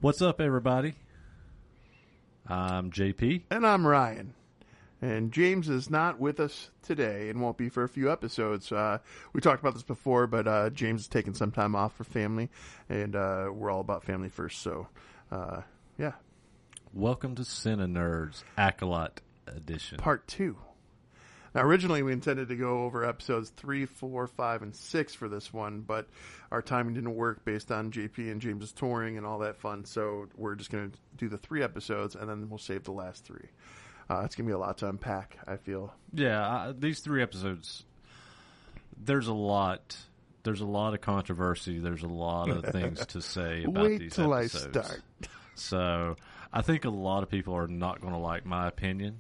What's up, everybody? I'm JP. And I'm Ryan. And James is not with us today and won't be for a few episodes. We talked about this before, but James is taking some time off for family, and we're all about family first, so yeah. Welcome to CineNerds Acolyte Edition. Part 2. Now, originally we intended to go over episodes 3, 4, 5, and 6 for this one, but our timing didn't work based on JP and James's touring and all that fun, so we're just going to do the 3 episodes, and then we'll save the last 3. It's going to be a lot to unpack, I feel. Yeah, these 3 episodes, there's a lot of controversy, there's a lot of things to say about these episodes. Wait till I start. So, I think a lot of people are not going to like my opinion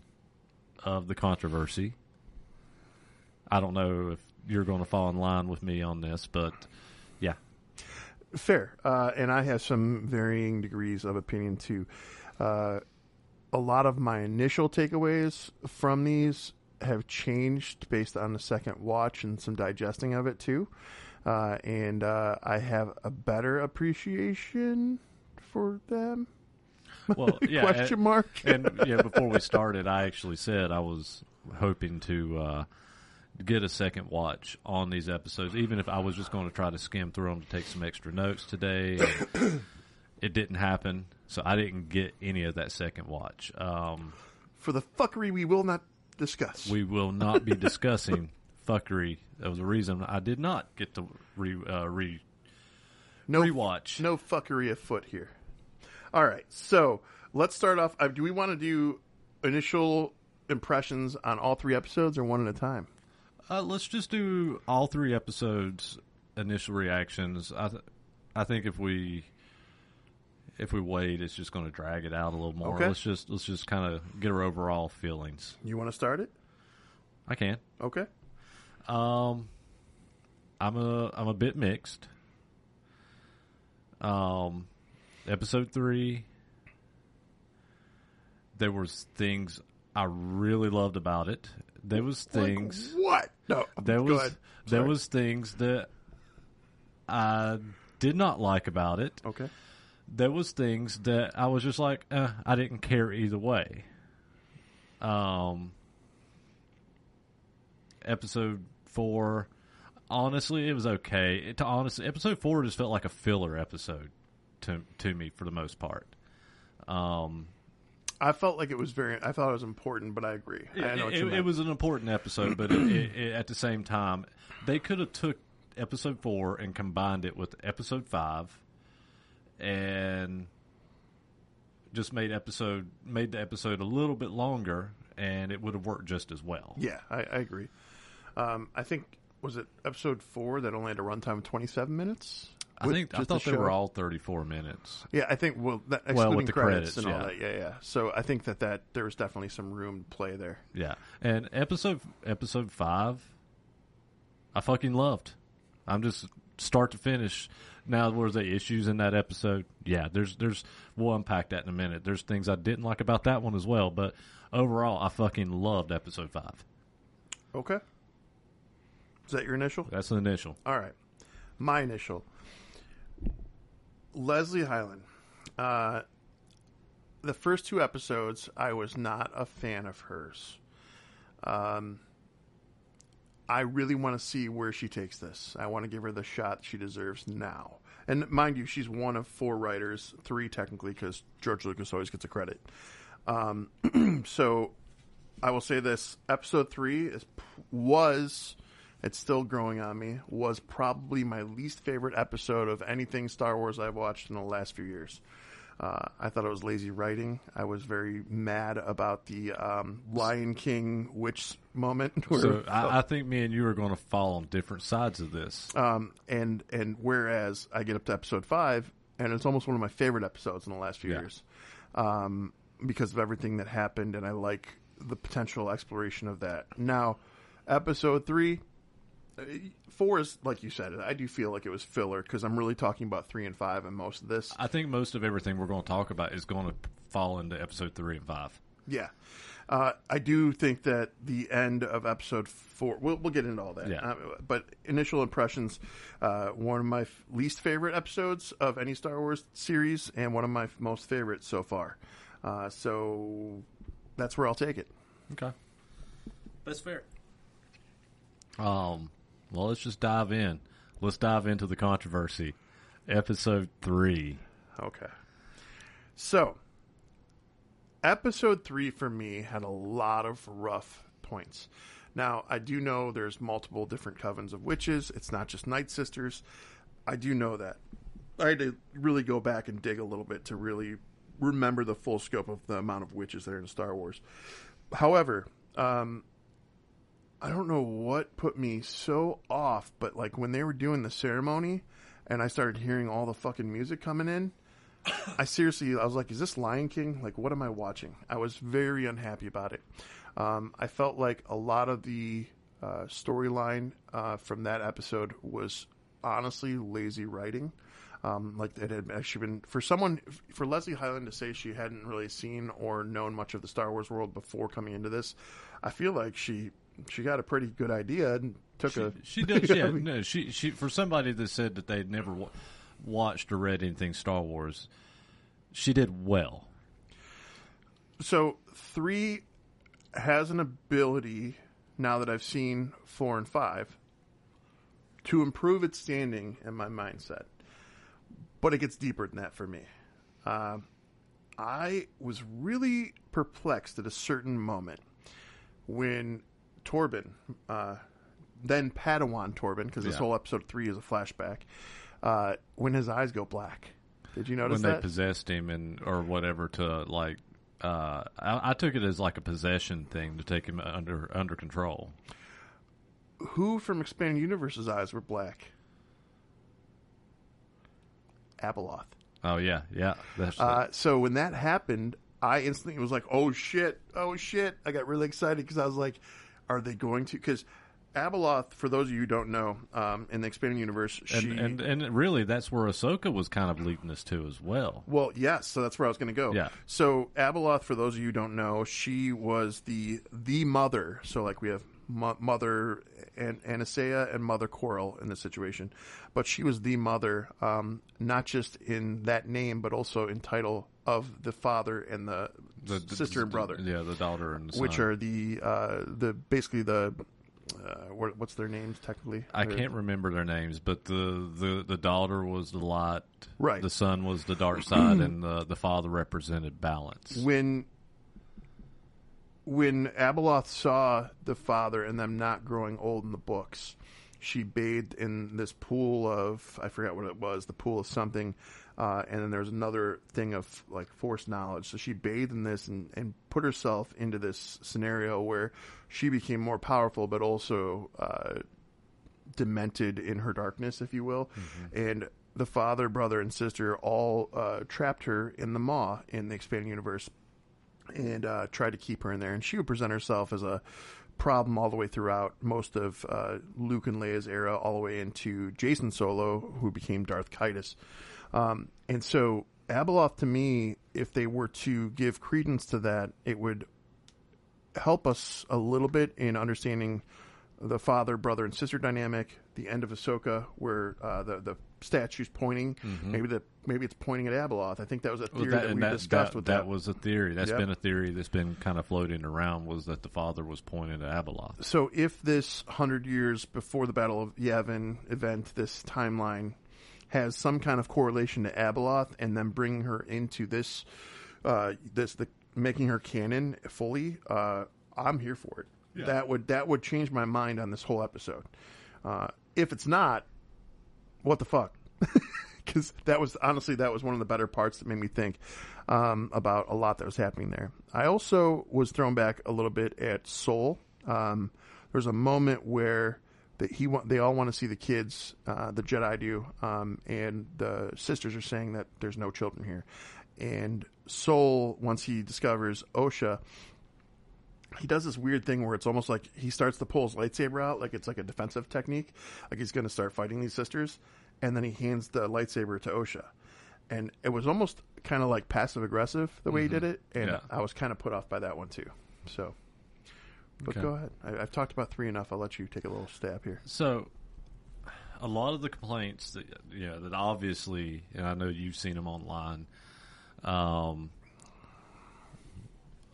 of the controversy. I don't know if you're going to fall in line with me on this, but yeah. Fair. And I have some varying degrees of opinion, too. A lot of my initial takeaways from these have changed based on the second watch and some digesting of it, too. And I have a better appreciation for them. Well, yeah. Question mark. And yeah, before we started, I actually said I was hoping to get a second watch on these episodes, even if I was just going to try to skim through them to take some extra notes today. It didn't happen, so I didn't get any of that second watch. For the fuckery we will not discuss. We will not be discussing fuckery. That was a reason I did not get to rewatch. No fuckery afoot here. All right, so let's start off. Do we want to do initial impressions on all 3 episodes or one at a time? Let's just do all 3 episodes, initial reactions. I think if we wait, it's just going to drag it out a little more. Okay. Let's just kind of get our overall feelings. You want to start it? I can. Okay. I'm a bit mixed. Episode 3, there was things I really loved about it. There was things. Like what? No. There was things that I did not like about it. Okay. There was things that I was just like, I didn't care either way. Episode 4, honestly, it was okay. Episode 4 just felt like a filler episode to me for the most part. I felt like it was I thought it was important, but I agree. I know what you meant. It was an important episode, but at the same time, they could have took episode 4 and combined it with episode 5 and just made the episode a little bit longer, and it would have worked just as well. Yeah, I agree. I think, was it episode 4 that only had a runtime of 27 minutes? I thought they were all 34 minutes. Yeah, I think, excluding with the credits and all that. Yeah. So I think that there was definitely some room to play there. Yeah. And episode 5, I fucking loved. I'm just start to finish. Now, were there issues in that episode? Yeah, we'll unpack that in a minute. There's things I didn't like about that one as well, but overall, I fucking loved episode 5. Okay. Is that your initial? That's an initial. All right. My initial. Leslie Hyland. The first 2 episodes, I was not a fan of hers. I really want to see where she takes this. I want to give her the shot she deserves now. And mind you, she's one of 4 writers, 3 technically, because George Lucas always gets a credit. So I will say this. Episode 3 it's still growing on me, was probably my least favorite episode of anything Star Wars I've watched in the last few years. I thought it was lazy writing. I was very mad about the Lion King witch moment. So I think me and you are going to fall on different sides of this. And whereas I get up to episode 5, and it's almost one of my favorite episodes in the last few years, because of everything that happened, and I like the potential exploration of that. Now, episode 3... 4 is, like you said, I do feel like it was filler because I'm really talking about 3 and 5 and most of this. I think most of everything we're going to talk about is going to fall into episode 3 and 5. Yeah. I do think that the end of episode 4, we'll get into all that. Yeah. But initial impressions, one of my least favorite episodes of any Star Wars series, and one of my most favorites so far. So that's where I'll take it. Okay. That's fair. Well, let's just dive in. Let's dive into the controversy. Episode 3. Okay. So, episode 3 for me had a lot of rough points. Now, I do know there's multiple different covens of witches. It's not just Night Sisters. I do know that. I had to really go back and dig a little bit to really remember the full scope of the amount of witches that are in Star Wars. However, I don't know what put me so off, but like when they were doing the ceremony and I started hearing all the fucking music coming in, I was like, is this Lion King? Like, what am I watching? I was very unhappy about it. I felt like a lot of the storyline from that episode was honestly lazy writing. Like it had actually been for Leslie Hyland to say she hadn't really seen or known much of the Star Wars world before coming into this. I feel like she got a pretty good idea and she did. Yeah, no, she for somebody that said that they'd never watched or read anything Star Wars, she did well. So 3 has an ability, now that I've seen 4 and 5, to improve its standing in my mindset. But it gets deeper than that for me. I was really perplexed at a certain moment when Torben, then Padawan Torben, because this whole episode 3 is a flashback, when his eyes go black. Did you notice that? When they possessed him or whatever to like, I took it as like a possession thing to take him under control. Who from Expanded Universe's eyes were black? Abeloth. Oh yeah. So when that happened, I instantly was like, oh shit. I got really excited because I was like, are they going to? Because Abeloth, for those of you who don't know, in the Expanded Universe, and really that's where Ahsoka was kind of leading us to as well. Well, yes, so that's where I was going to go. Yeah. So Abeloth, for those of you who don't know, she was the mother. So like we have Mother Anastasia and Mother Coral in this situation, but she was the mother, not just in that name, but also in title of the father and the sister and brother. Yeah, the daughter and the son. Which are the basically the what's their names technically? I can't remember their names, but the daughter was the light, right? The son was the dark side, and the father represented balance. When Abeloth saw the father and them not growing old in the books, she bathed in this pool of, I forgot what it was, the pool of something, and then there's another thing of like Force knowledge. So she bathed in this and put herself into this scenario where she became more powerful, but also demented in her darkness, if you will. Mm-hmm. And the father, brother, and sister all trapped her in the Maw in the Expanded Universe, and tried to keep her in there. And she would present herself as a problem all the way throughout most of Luke and Leia's era, all the way into Jason Solo, who became Darth Kaitis. And so Abeloth, to me, if they were to give credence to that, it would help us a little bit in understanding the father, brother, and sister dynamic, the end of Ahsoka, where the statue's pointing. Mm-hmm. Maybe it's pointing at Abeloth. I think that was a theory that we discussed with that. That was a theory. That's been a theory that's been kind of floating around, was that the father was pointing at Abeloth. So if this 100 years before the Battle of Yavin event, this timeline has some kind of correlation to Abeloth, and then bringing her into this, making her canon fully, I'm here for it. Yeah. That would change my mind on this whole episode. If it's not, what the fuck? Because that was one of the better parts that made me think about a lot that was happening there. I also was thrown back a little bit at Soul. There's a moment where they all want to see the kids, the Jedi do, and the sisters are saying that there's no children here. And Soul, once he discovers Osha, he does this weird thing where it's almost like he starts to pull his lightsaber out, like it's like a defensive technique, like he's going to start fighting these sisters, and then he hands the lightsaber to Osha. And it was almost kind of like passive-aggressive the way he did it, and I was kind of put off by that one too. So, but Okay. go ahead. I've talked about 3 enough. I'll let you take a little stab here. So, a lot of the complaints that that obviously, and I know you've seen them online, a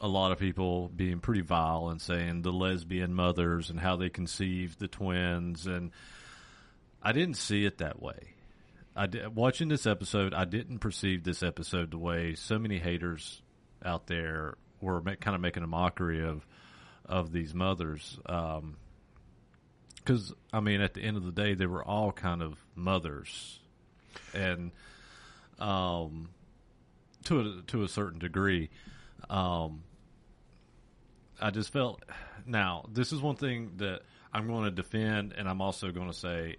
lot of people being pretty vile and saying the lesbian mothers and how they conceived the twins, and I didn't see it that way. Watching this episode, I didn't perceive this episode the way so many haters out there were kind of making a mockery of these mothers. Because, I mean, at the end of the day, they were all kind of mothers. And to a certain degree, I just felt... Now, this is one thing that I'm going to defend, and I'm also going to say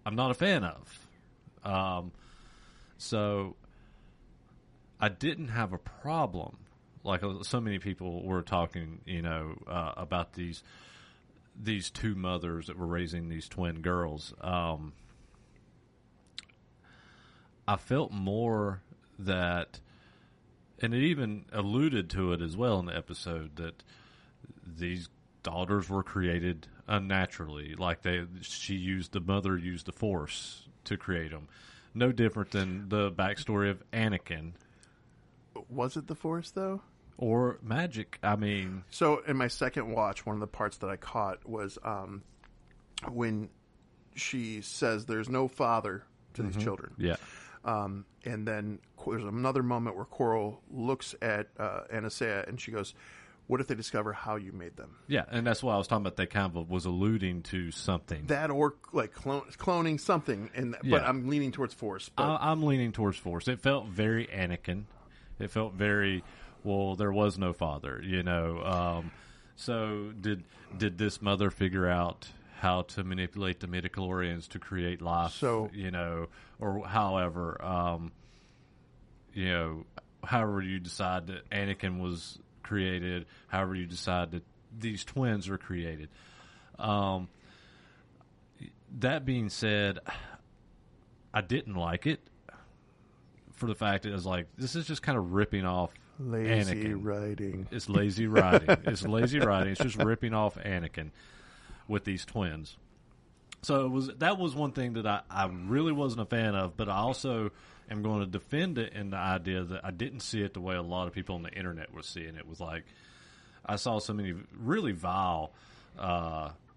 I'm not a fan of. So I didn't have a problem, like so many people were talking, about these 2 mothers that were raising these twin girls. I felt more that, and it even alluded to it as well in the episode, that these daughters were created unnaturally. Like the mother used the Force to create them. No different than the backstory of Anakin. Was it the Force, though? Or magic. I mean... So, in my second watch, one of the parts that I caught was when she says there's no father to these children. Yeah. And then there's another moment where Coral looks at Anastasia and she goes, what if they discover how you made them? Yeah, and that's why I was talking about. They kind of was alluding to something. That or like cloning something. But I'm leaning towards Force. But I'm leaning towards Force. It felt very Anakin. It felt very, well, there was no father, So did this mother figure out how to manipulate the midichlorians to create life, so, or however, however you decide that Anakin was created, however you decide that these twins are created. That being said, I didn't like it for the fact that it was like, this is just kind of ripping off lazy Anakin. writing. It's lazy writing. It's lazy writing. It's just ripping off Anakin with these twins. So that was one thing that I really wasn't a fan of, but I also am going to defend it in the idea that I didn't see it the way a lot of people on the internet were seeing it. It was like, I saw so many really vile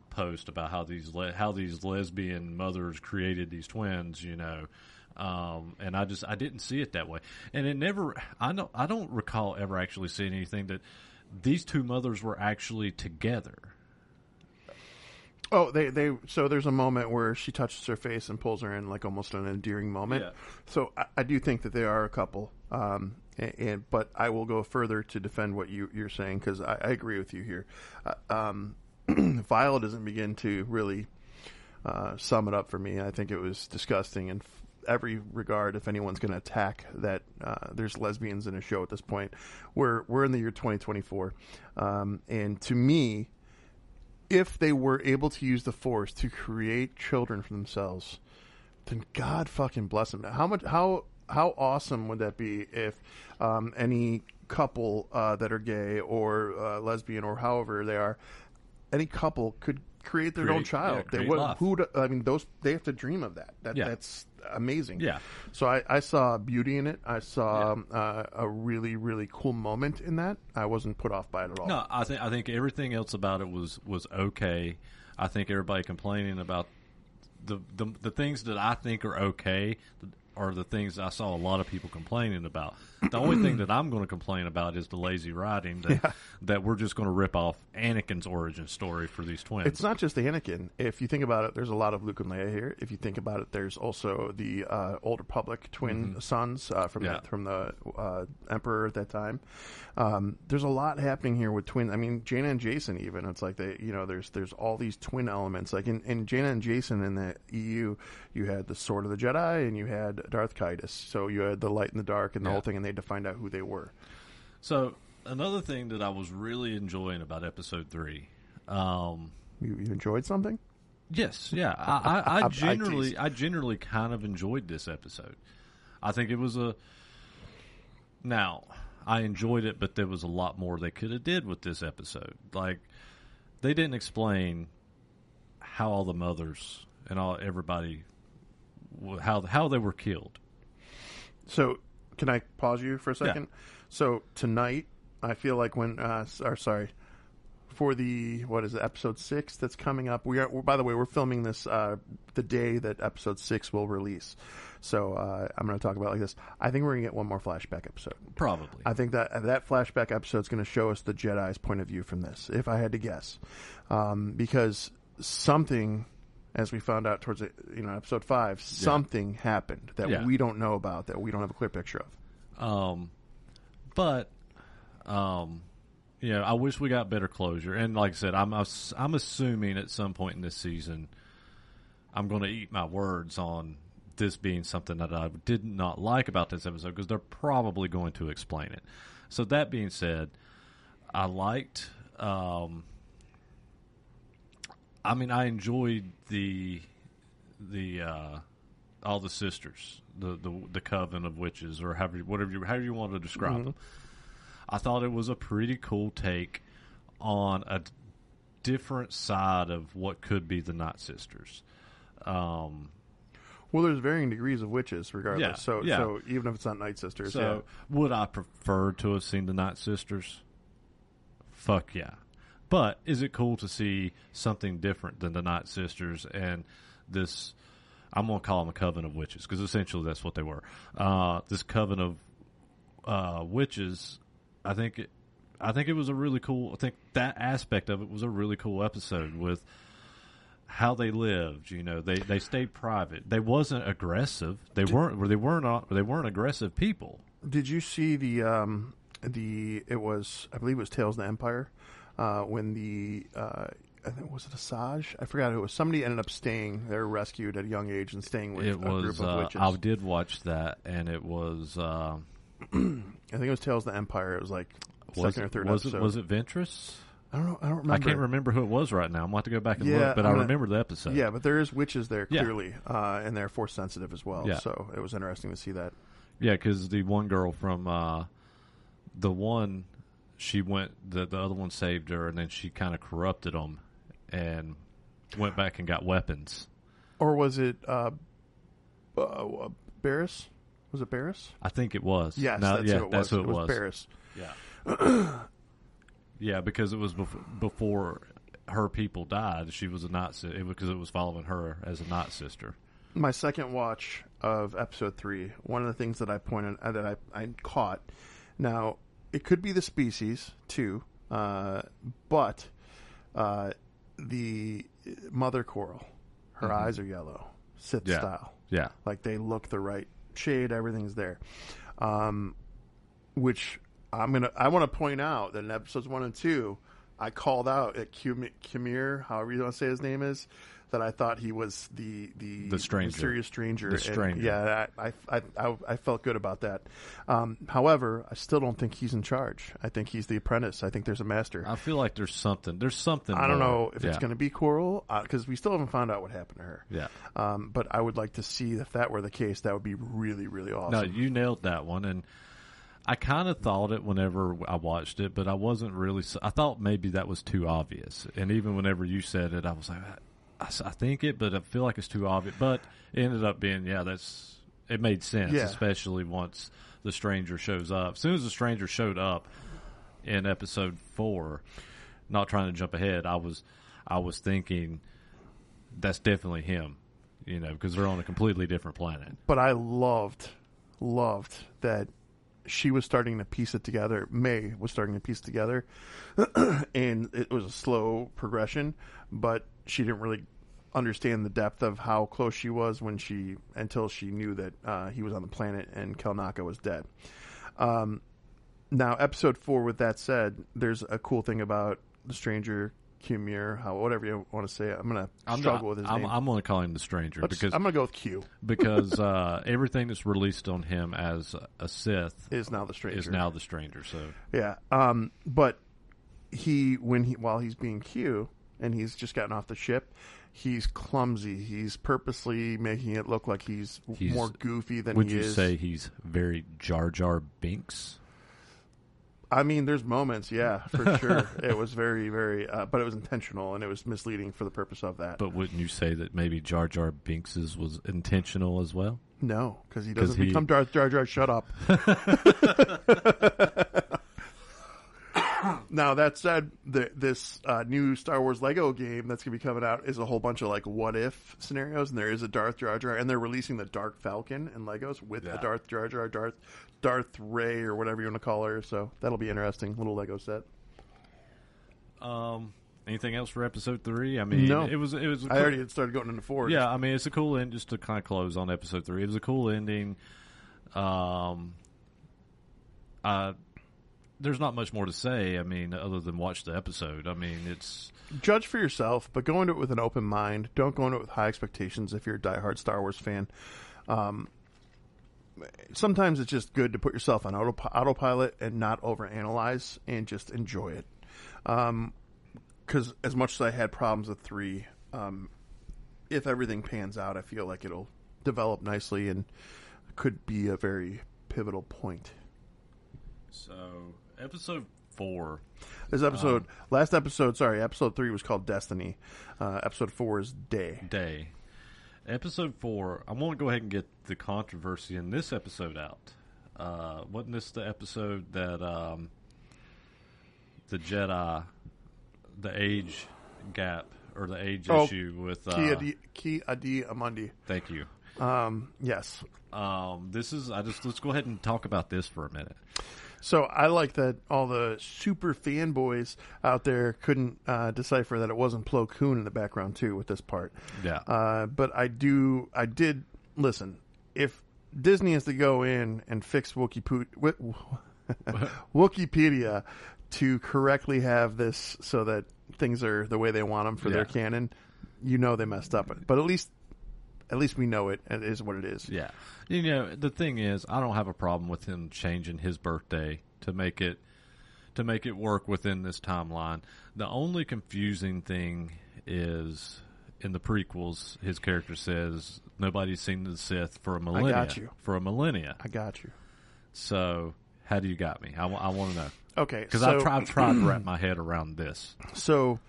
posts about how these lesbian mothers created these twins, and I didn't see it that way. And it never, I don't recall ever actually seeing anything that these 2 mothers were actually together. Oh, so there's a moment where she touches her face and pulls her in, like almost an endearing moment. Yeah. So I do think that they are a couple, but I will go further to defend what you're saying, because I agree with you here. Violet doesn't begin to really sum it up for me. I think it was disgusting in every regard. If anyone's going to attack that there's lesbians in a show at this point, we're in the year 2024, and to me, if they were able to use the Force to create children for themselves, then God fucking bless them. How awesome would that be if any couple that are gay or lesbian or however they are, any couple could create their own child? They have to dream of that. That's amazing. Yeah. So I saw beauty in it. I saw a really, really cool moment in that. I wasn't put off by it at all. No, I think everything else about it was okay. I think everybody complaining about the things that I think are okay are the things I saw a lot of people complaining about. The only thing that I'm going to complain about is the lazy writing that we're just going to rip off Anakin's origin story for these twins. It's not just Anakin. If you think about it, there's a lot of Luke and Leia here. If you think about it, there's also the Old Republic twin sons from the Emperor at that time. There's a lot happening here with twins. I mean, Jaina and Jason even. It's like there's all these twin elements. Like in Jaina and Jason in the EU, you had the Sword of the Jedi and you had Darth Caedus. So you had the light and the dark and the whole thing, and they had to find out who they were. So another thing that I was really enjoying about episode 3. You enjoyed something? Yes, yeah. I generally kind of enjoyed this episode. I think it was now I enjoyed it, but there was a lot more they could have did with this episode. Like, they didn't explain how all the mothers and everybody, how they were killed. So, can I pause you for a second? Yeah. So, tonight, I feel like for the, what is it, episode 6 that's coming up. By the way, we're filming this the day that episode 6 will release. So I'm going to talk about it like this. I think we're going to get one more flashback episode. Probably. I think that flashback episode is going to show us the Jedi's point of view from this, if I had to guess. Because something, as we found out towards episode 5, something happened that we don't know about, that we don't have a clear picture of. I wish we got better closure. And like I said, I'm assuming at some point in this season, I'm going to eat my words on this being something that I did not like about this episode, because they're probably going to explain it. So that being said, I liked. I enjoyed the all the sisters, the coven of witches, or however you want to describe them. I thought it was a pretty cool take on a different side of what could be the Night Sisters. Well, there's varying degrees of witches, regardless. So even if it's not Night Sisters. So, would I prefer to have seen the Night Sisters? Fuck yeah. But is it cool to see something different than the Night Sisters and this? I'm going to call them a coven of witches, because essentially that's what they were. This coven of witches. I think it was a really cool. I think that aspect of it was a really cool episode with how they lived. They stayed private. They wasn't aggressive. They weren't aggressive people. Did you see it was, I believe it was Tales of the Empire, when I think, was it Asajj? I forgot who it was. Somebody ended up staying. They were rescued at a young age and staying with a group of witches. I did watch that, and it was. I think it was Tales of the Empire. It was like second or third episode. Was it Ventress? I don't remember. I can't remember who it was right now. I'm going to have to go back and look, but I remember the episode. Yeah, but there is witches there, clearly, and they're force sensitive as well. Yeah. So it was interesting to see that. Yeah, because the one girl from she went, the other one saved her, and then she kind of corrupted them and went back and got weapons. Or was it Barris? Was it Barris? I think it was. Yes, that's who it was. Barris. Yeah. Yeah, because it was before her people died. She was a Night Sister, because it was following her as a Night Sister. My second watch of episode 3, one of the things that I pointed that I caught. Now, it could be the species too, but the mother coral, her eyes are yellow, Sith style. Yeah, like they look the right shade. Everything's there, which I want to point out that in episodes 1 and 2, I called out at Kimir, however you want to say his name is, that I thought he was the stranger, mysterious stranger. The stranger. Yeah, I felt good about that. However, I still don't think he's in charge. I think he's the apprentice. I think there's a master. I feel like there's something. I don't know if it's going to be Coral, because we still haven't found out what happened to her. Yeah. But I would like to see if that were the case. That would be really, really awesome. No, you nailed that one, and I kind of thought it whenever I watched it, but I wasn't really. I thought maybe that was too obvious, and even whenever you said it, I was like, I think it, but I feel like it's too obvious. But it ended up being, it made sense, especially once the stranger shows up. As soon as the stranger showed up in episode 4, not trying to jump ahead, I was thinking that's definitely him, because they're on a completely different planet. But I loved that she was starting to piece it together. May was starting to piece it together, and it was a slow progression, but she didn't really understand the depth of how close she was until she knew that he was on the planet and Kelnaka was dead. Now, episode 4, with that said, there's a cool thing about the stranger, Qmir, whatever you want to say it. I'm going to struggle with his name. I'm going to call him the stranger. Because I'm going to go with Q. Because everything that's released on him as a Sith is now the stranger. So yeah, but while he's being Q and he's just gotten off the ship, he's clumsy. He's purposely making it look like he's more goofy than he is. Would you say he's very Jar Jar Binks? I mean, there's moments, yeah, for sure. It was very, very, but it was intentional and it was misleading for the purpose of that. But wouldn't you say that maybe Jar Jar Binks's was intentional as well? No, because he doesn't become Darth Jar Jar. Shut up. Now, that said, this new Star Wars Lego game that's going to be coming out is a whole bunch of, like, what-if scenarios, and there is a Darth Jar Jar, and they're releasing the Dark Falcon in Legos with a Darth Jar Jar, Darth Ray, or whatever you want to call her, so that'll be interesting. Little Lego set. Anything else for episode 3? I mean, no. It was. I already had started going into 4. Yeah, I mean, it's a cool end. Just to kind of close on episode 3, it was a cool ending. There's not much more to say. I mean, other than watch the episode. I mean, it's judge for yourself, but go into it with an open mind. Don't go into it with high expectations. If you're a diehard Star Wars fan, sometimes it's just good to put yourself on autopilot and not overanalyze and just enjoy it. Because as much as I had problems with 3, if everything pans out, I feel like it'll develop nicely and could be a very pivotal point. So, episode 4. This episode, episode 3 was called Destiny. Episode 4 is Day. Episode 4, I want to go ahead and get the controversy in this episode out. Wasn't this the episode that the Jedi, the age gap, or the age issue with... Ki Adi Amandi. Thank you. Yes. Let's go ahead and talk about this for a minute. So I like that all the super fanboys out there couldn't decipher that it wasn't Plo Koon in the background too with this part. Yeah. But I did listen. If Disney has to go in and fix Wikipedia to correctly have this so that things are the way they want them for their canon, they messed up. But at least we know it is what it is. Yeah. The thing is, I don't have a problem with him changing his birthday to make it work within this timeline. The only confusing thing is in the prequels, his character says nobody's seen the Sith for a millennia. I got you. For a millennia. I got you. So, how do you got me? I want to know. Okay. Because I've tried to wrap my head around this. So,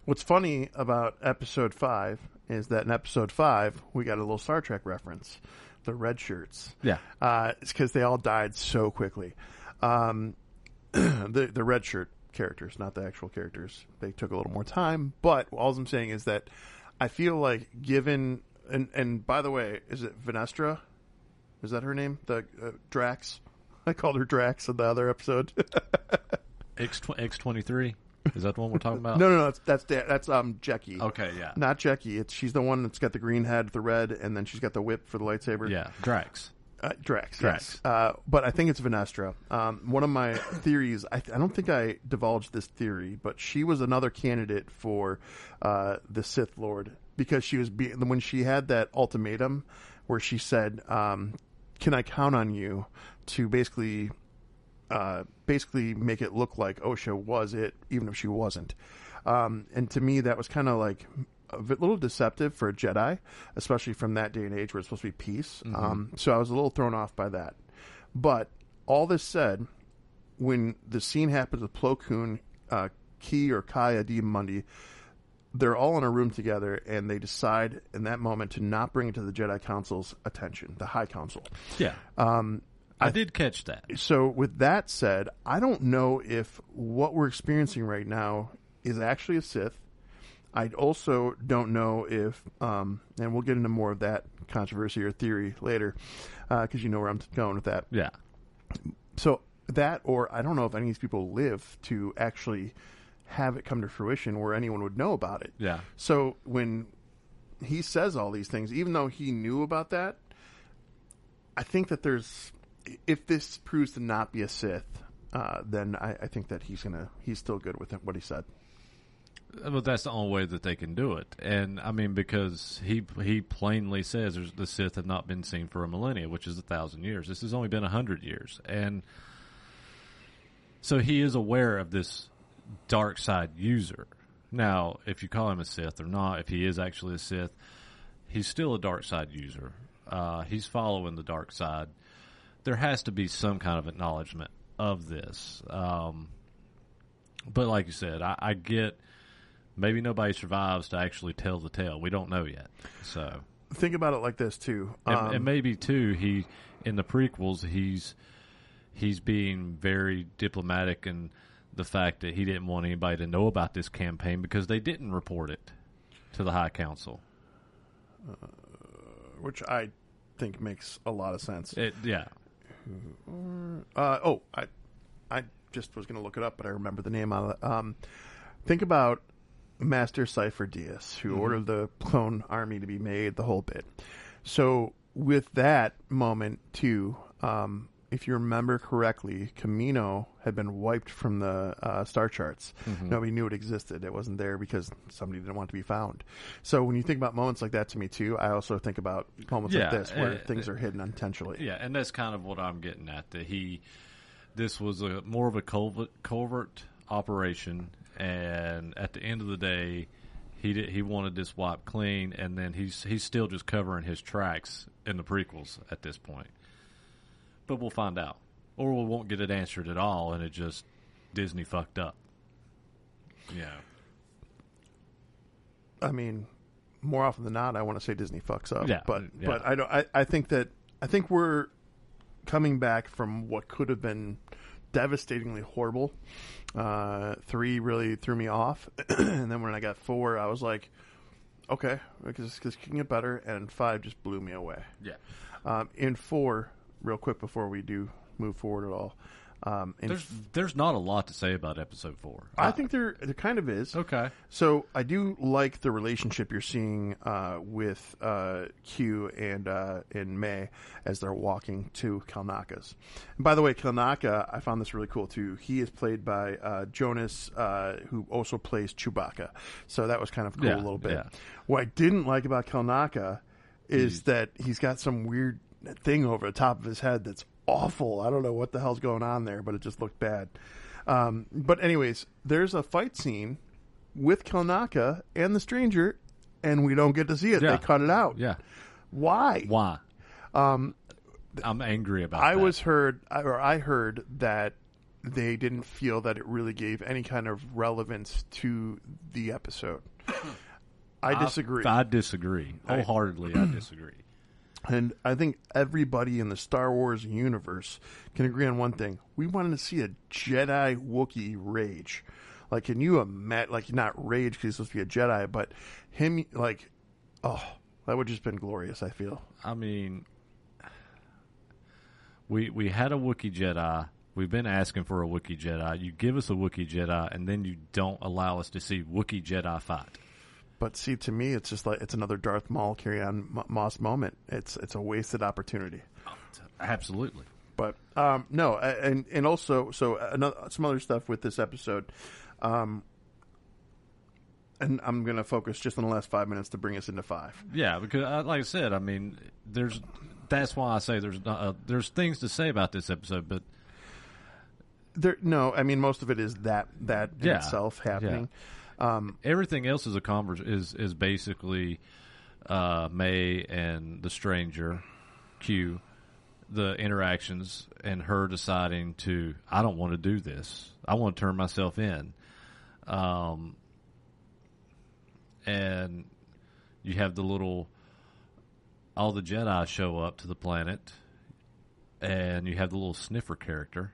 what's funny about episode 5 is that in episode 5, we got a little Star Trek reference. The red shirts. Yeah. It's because they all died so quickly. The red shirt characters, not the actual characters. They took a little more time. But all I'm saying is that I feel like given... And by the way, is it Venestra? Is that her name? The Drax? I called her Drax in the other episode. X-23? Is that the one we're talking about? No, that's Jackie. Okay, yeah. Not Jackie. She's the one that's got the green head, the red, and then she's got the whip for the lightsaber. Yeah, Drax. Drax. Yes. But I think it's Venestra. One of my theories, I don't think I divulged this theory, but she was another candidate for the Sith Lord because she was when she had that ultimatum where she said, "Can I count on you to basically make it look like Osha was it, even if she wasn't." And to me, that was kind of like a little deceptive for a Jedi, especially from that day and age where it's supposed to be peace. Mm-hmm. So I was a little thrown off by that. But all this said, when the scene happens with Plo Koon, Ki or Kai Adi-Mundi, they're all in a room together, and they decide in that moment to not bring it to the Jedi Council's attention, the High Council. Yeah. I did catch that. So with that said, I don't know if what we're experiencing right now is actually a Sith. I also don't know if, and we'll get into more of that controversy or theory later, because you know where I'm going with that. Yeah. So that, or I don't know if any of these people live to actually have it come to fruition where anyone would know about it. Yeah. So when he says all these things, even though he knew about that, I think that if this proves to not be a Sith, then I think that he's still good with what he said. But that's the only way that they can do it. And, I mean, because he plainly says the Sith have not been seen for a millennia, which is 1,000 years. This has only been 100 years. And so he is aware of this dark side user. Now, if you call him a Sith or not, if he is actually a Sith, he's still a dark side user. He's following the dark side. There has to be some kind of acknowledgement of this. But like you said, I get maybe nobody survives to actually tell the tale. We don't know yet. So think about it like this too, and maybe too he in the prequels he's being very diplomatic in the fact that he didn't want anybody to know about this campaign because they didn't report it to the High Council, which I think makes a lot of sense. Yeah. I just was going to look it up, but I remember the name of it. Think about Master Cypher Diaz, who ordered the clone army to be made, the whole bit. So with that moment, too, if you remember correctly, Camino had been wiped from the star charts. Nobody knew it existed. It wasn't there because somebody didn't want it to be found. So when you think about moments like that to me, too, I also think about moments like this where things are hidden intentionally. Yeah, and that's kind of what I'm getting at, that this was more of a covert operation, and at the end of the day, he wanted this wiped clean, and then he's still just covering his tracks in the prequels at this point. But we'll find out, or we won't get it answered at all, and it just Disney fucked up. Yeah. I mean, more often than not, I want to say Disney fucks up. Yeah, but I don't. I think we're coming back from what could have been devastatingly horrible. 3 really threw me off, and then when I got 4, I was like, okay, because it can get better, and 5 just blew me away. Yeah. In 4, real quick before we do move forward at all. There's not a lot to say about episode 4. I think there kind of is. Okay. So I do like the relationship you're seeing with Q and May as they're walking to Kalnaka's. And by the way, Kalnaka, I found this really cool too. He is played by Jonas, who also plays Chewbacca. So that was kind of cool a little bit. Yeah. What I didn't like about Kalnaka is that he's got some weird thing over the top of his head that's awful. I don't know what the hell's going on there, but it just looked bad. But anyways, there's a fight scene with Kalnaka and the stranger, and we don't get to see it. Yeah. They cut it out. Yeah. Why? I'm angry about that. I heard that they didn't feel that it really gave any kind of relevance to the episode. I disagree. I disagree. Wholeheartedly, I disagree. And I think everybody in the Star Wars universe can agree on one thing. We wanted to see a Jedi Wookiee rage. Like, can you imagine, like, not rage because he's supposed to be a Jedi, but him, like, oh, that would just been glorious, I feel. I mean, we had a Wookiee Jedi. We've been asking for a Wookiee Jedi. You give us a Wookiee Jedi, and then you don't allow us to see Wookiee Jedi fight. But see, to me, it's just like it's another Darth Maul carry-on Moss moment. It's a wasted opportunity. Absolutely. But no, and also some other stuff with this episode, and I'm going to focus just on the last 5 minutes to bring us into 5. Yeah, because like I said, I mean, that's why I say there's things to say about this episode, but I mean, most of it is that in itself happening. Yeah. Everything else is basically May and the stranger, Q, the interactions, and her deciding I don't want to do this. I want to turn myself in. And you have all the Jedi show up to the planet, and you have the little sniffer character.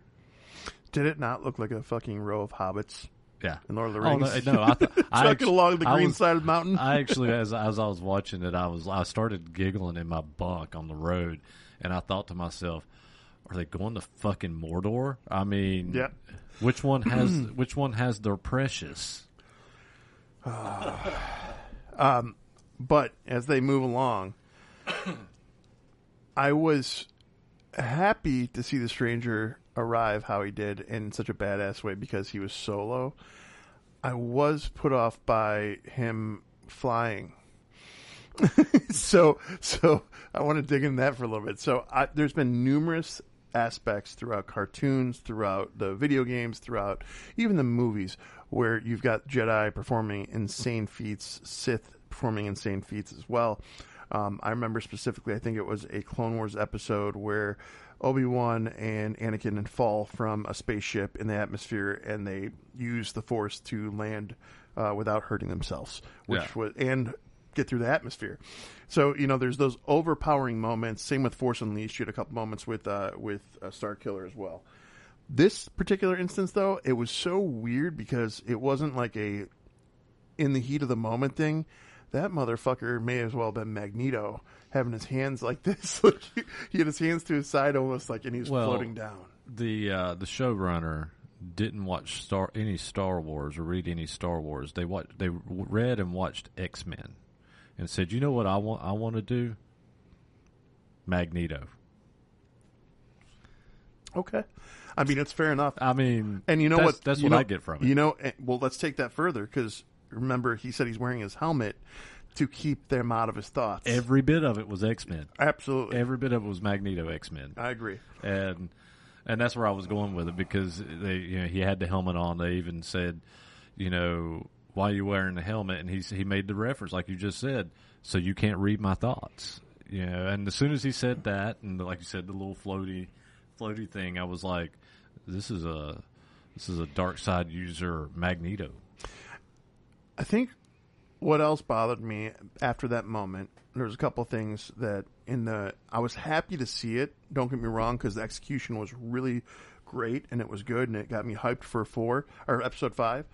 Did it not look like a fucking row of hobbits? Yeah, in Lord of the Rings. No, trucking along the green side of the mountain. I actually, as I was watching it, I started giggling in my bunk on the road, and I thought to myself, "Are they going to fucking Mordor? I mean, yeah. Which one has their precious?" But as they move along, I was happy to see the stranger arrive how he did in such a badass way because he was solo. I was put off by him flying. so I want to dig into that for a little bit. So there's been numerous aspects throughout cartoons, throughout the video games, throughout even the movies where you've got Jedi performing insane feats, Sith performing insane feats as well. I remember specifically, I think it was a Clone Wars episode where Obi-Wan and Anakin fall from a spaceship in the atmosphere, and they use the Force to land without hurting themselves, and get through the atmosphere. So, there's those overpowering moments. Same with Force Unleashed. You had a couple moments with Star Killer as well. This particular instance, though, it was so weird because it wasn't like a in the heat of the moment thing. That motherfucker may as well have been Magneto, having his hands like this. He had his hands to his side almost like, and he was floating down. The showrunner didn't watch any Star Wars or read any Star Wars. They read and watched X-Men and said, you know what I want to do? Magneto. Okay. I mean, it's fair enough. I mean, and you know what? That's what I get from it. Well, let's take that further because remember, he said he's wearing his helmet to keep them out of his thoughts. Every bit of it was X-Men. Absolutely. Every bit of it was Magneto X-Men. I agree. And that's where I was going with it because he had the helmet on. They even said, why are you wearing the helmet? And he made the reference, like you just said, so you can't read my thoughts. And as soon as he said that, and like you said, the little floaty thing, I was like, this is a dark side user Magneto. I think what else bothered me after that moment, there was a couple things that I was happy to see it. Don't get me wrong, because the execution was really great and it was good and it got me hyped for episode 5.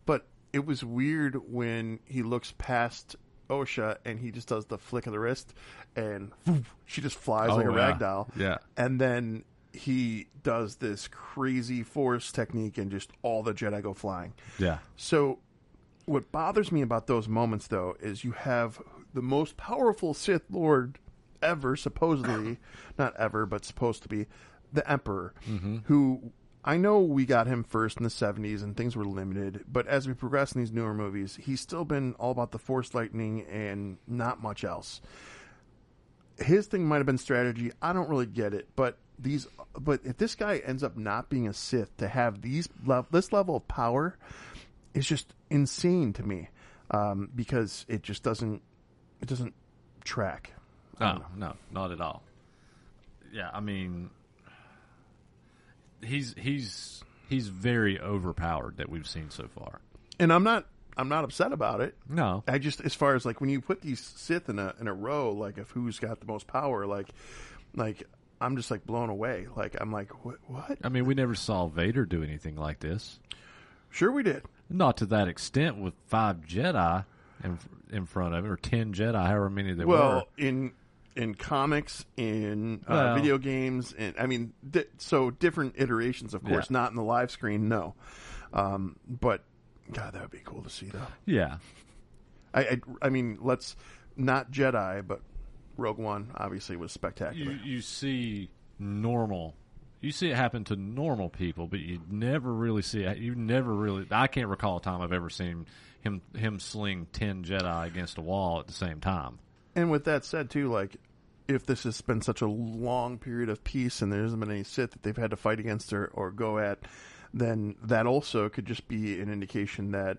But it was weird when he looks past Osha and he just does the flick of the wrist and she just flies like a rag doll. Yeah. And then he does this crazy Force technique and just all the Jedi go flying. Yeah. So what bothers me about those moments, though, is you have the most powerful Sith Lord ever, supposedly, not ever, but supposed to be, the Emperor, who I know we got him first in the 70s and things were limited, but as we progress in these newer movies, he's still been all about the Force lightning and not much else. His thing might have been strategy. I don't really get it, but if this guy ends up not being a Sith, to have this level of power is just insane to me, because it just doesn't track. No, not at all. Yeah, I mean, he's very overpowered that we've seen so far, and I'm not upset about it. No, I just, as far as like when you put these Sith in a row, like of who's got the most power, like I'm just like blown away. Like I'm like, what? I mean, we never saw Vader do anything like this. Sure, we did. Not to that extent with 5 Jedi in front of him, or 10 Jedi, however many there were. Well, in comics, in video games, and I mean, so different iterations, of course. Not in the live screen, no. But God, that would be cool to see, though. Yeah. I mean, let's not Jedi, but Rogue One obviously was spectacular. You see normal. You see it happen to normal people, but you never really see it. I can't recall a time I've ever seen him sling 10 Jedi against a wall at the same time. And with that said, too, like, if this has been such a long period of peace and there hasn't been any Sith that they've had to fight against or go at, then that also could just be an indication that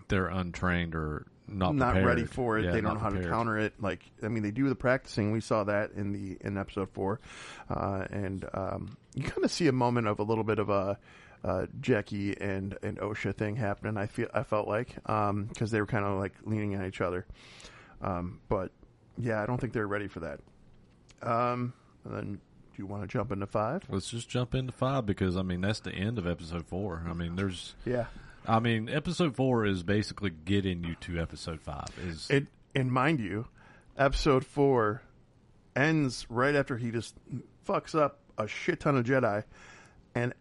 they're untrained or not ready for it. Yeah, they don't know how to counter it. Like, I mean, they do the practicing. We saw that in episode 4, and you kind of see a moment of a little bit of a Jackie and Osha thing happening. I felt like because they were kind of like leaning on each other, but yeah, I don't think they're ready for that. And then, do you want to jump into 5? Let's just jump into 5 because I mean that's the end of episode 4. I mean, I mean, episode 4 is basically getting you to episode 5. And mind you, episode 4 ends right after he just fucks up a shit ton of Jedi, and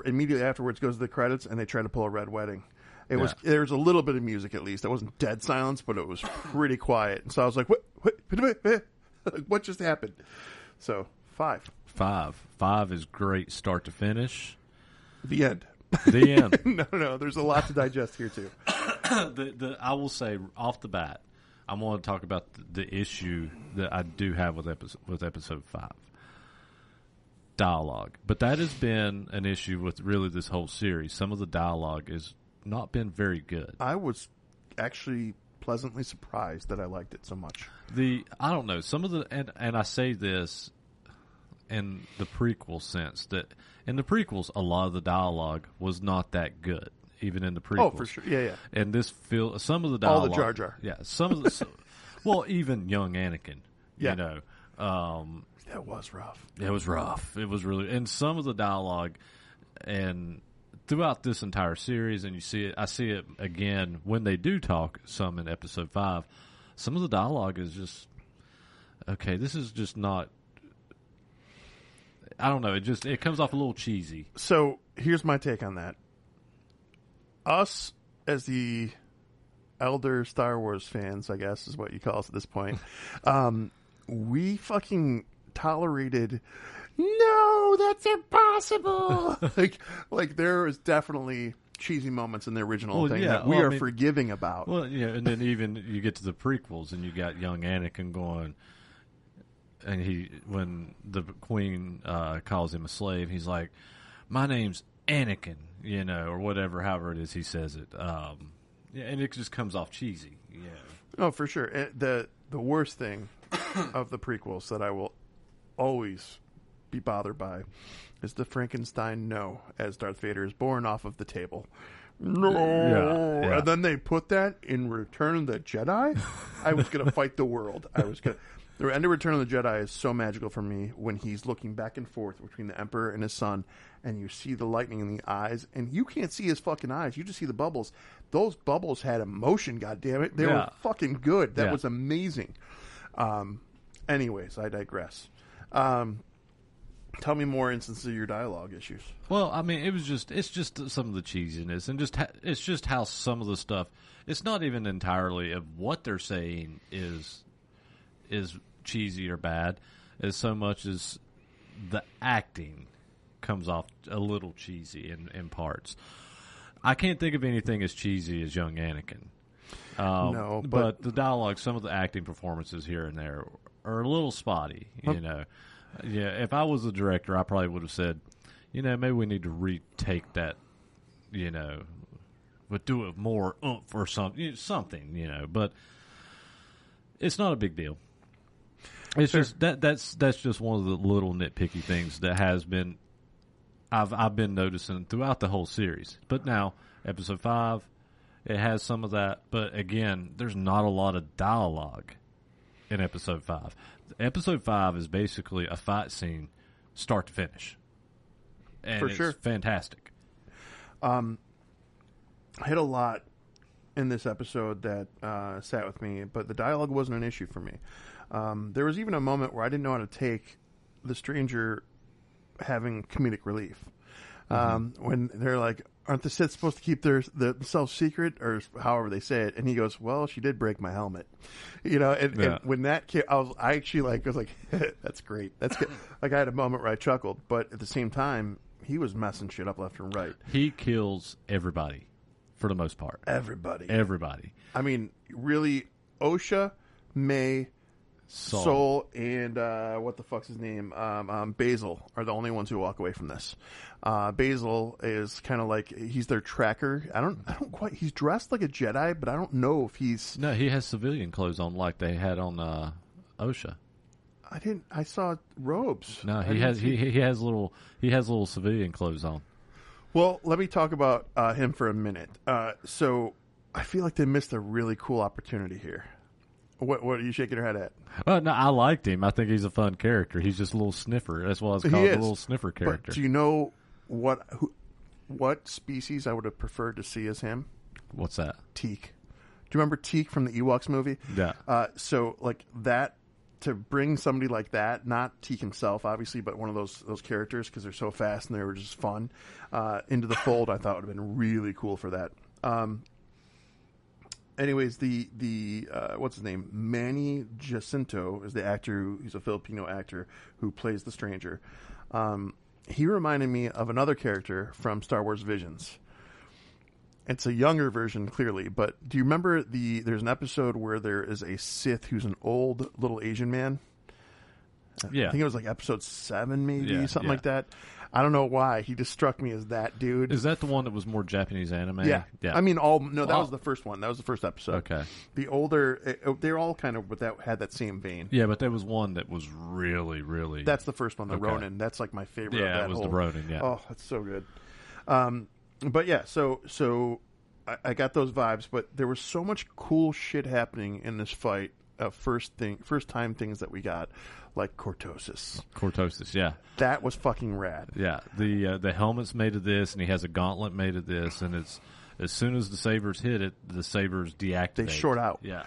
immediately afterwards goes to the credits, and they try to pull a Red Wedding. There was a little bit of music at least. It wasn't dead silence, but it was pretty quiet. And so I was like, what just happened? So 5. 5 is great, start to finish. The end. The end. No, there's a lot to digest here too. I will say off the bat, I want to talk about the issue that I do have with episode 5. Dialogue. But that has been an issue with really this whole series. Some of the dialogue has not been very good. I was actually pleasantly surprised that I liked it so much. I don't know, some of the and I say this in the prequel sense, that in the prequels a lot of the dialogue was not that good, even in the prequels. Oh, for sure. Yeah. And this some of the dialogue, all the Jar Jar. Yeah, some of the well, even young Anakin, Yeah. you know. That was rough. It was rough. It was really, and some of the dialogue, and throughout this entire series, and I see it again when they do talk some in episode 5. Some of the dialogue is just, okay, this is just not, I don't know, it comes off a little cheesy. So here's my take on that. Us, as the elder Star Wars fans, I guess is what you call us at this point, we fucking tolerated, no, that's impossible. like there is definitely cheesy moments in the original thing that we are forgiving about. Well, yeah, and then even you get to the prequels and you got young Anakin going, and when the Queen calls him a slave, he's like, "My name's Anakin," you know, or whatever, however it is he says it. Yeah, and it just comes off cheesy. Yeah. Oh, for sure. The worst thing of the prequels that I will always be bothered by is the Frankenstein no, as Darth Vader is born off of the table. No. Yeah. And then they put that in Return of the Jedi. I was going to fight the world. The end of Return of the Jedi is so magical for me when he's looking back and forth between the Emperor and his son, and you see the lightning in the eyes, and you can't see his fucking eyes. You just see the bubbles. Those bubbles had emotion, goddammit. They were fucking good. That was amazing. Anyways, I digress. Tell me more instances of your dialogue issues. Well, I mean, it's just some of the cheesiness, and it's just how some of the stuff, it's not even entirely of what they're saying is cheesy or bad, as so much as the acting comes off a little cheesy in parts. I can't think of anything as cheesy as young Anakin. No, but the dialogue, some of the acting performances here and there are a little spotty, you know. Yeah, if I was the director, I probably would have said, you know, maybe we need to retake that, you know, but do it more oomph or something, you know. But it's not a big deal. It's just that's just one of the little nitpicky things that has been I've been noticing throughout the whole series. But now, episode 5, it has some of that. But again, there's not a lot of dialogue in episode 5. Episode 5 is basically a fight scene, start to finish, and it's fantastic. I had a lot in this episode that sat with me, but the dialogue wasn't an issue for me. There was even a moment where I didn't know how to take the stranger having comedic relief. When they're like, aren't the Sith supposed to keep themselves secret, or however they say it? And he goes, well, she did break my helmet. You know, and when that came, I was like, that's great. That's good. Like, I had a moment where I chuckled, but at the same time, he was messing shit up left and right. He kills everybody, for the most part. Everybody. I mean, really, Osha, May, Soul, and what the fuck's his name? Basil are the only ones who walk away from this. Basil is kind of like, he's their tracker. I don't quite. He's dressed like a Jedi, but I don't know if he's. No, he has civilian clothes on, like they had on Osha. I saw robes. No, he has little civilian clothes on. Well, let me talk about him for a minute. So I feel like they missed a really cool opportunity here. What are you shaking your head at? Well, no, I liked him. I think he's a fun character. He's just a little sniffer. That's why I was called the little sniffer character. But do you know what species I would have preferred to see as him? What's that? Teak. Do you remember Teak from the Ewoks movie? Yeah. So like that, to bring somebody like that, not Teak himself, obviously, but one of those characters, because they're so fast and they were just fun, into the fold, I thought would have been really cool for that. Anyways, the what's his name? Manny Jacinto is the actor. He's a Filipino actor who plays the stranger. He reminded me of another character from Star Wars Visions. It's a younger version, clearly, but do you remember there's an episode where there is a Sith who's an old little Asian man? Yeah. I think it was like episode 7, maybe something yeah. like that. I don't know why he just struck me as that dude. Is that the one that was more Japanese anime? Yeah. I mean, that was the first one. That was the first episode. Okay. The older, they're all kind of had that same vein. Yeah, but there was one that was really, really. That's the first one, the Ronin. That's like my favorite. Yeah, of that it was the Ronin. Yeah. Oh, that's so good. But yeah, so I got those vibes, but there was so much cool shit happening in this fight. First time things that we got, like Cortosis. Cortosis, yeah. That was fucking rad. Yeah, the helmet's made of this, and he has a gauntlet made of this, and it's as soon as the sabers hit it, the sabers deactivate. They short out. Yeah.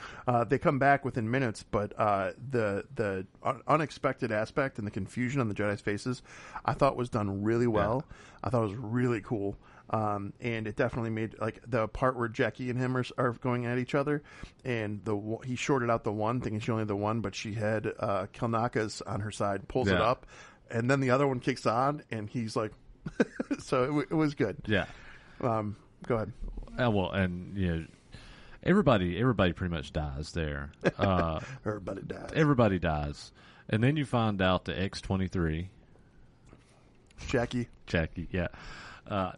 They come back within minutes, but the unexpected aspect and the confusion on the Jedi's faces, I thought was done really well. Yeah. I thought it was really cool. And it definitely made, like, the part where Jackie and him are going at each other, and he shorted out the one, thinking she only had the one, but she had Kelnaka's on her side, pulls it up, and then the other one kicks on, and he's like, so it was good. Yeah. Go ahead. Well, and everybody pretty much dies there. Everybody dies, and then you find out the X-23, Jackie, yeah.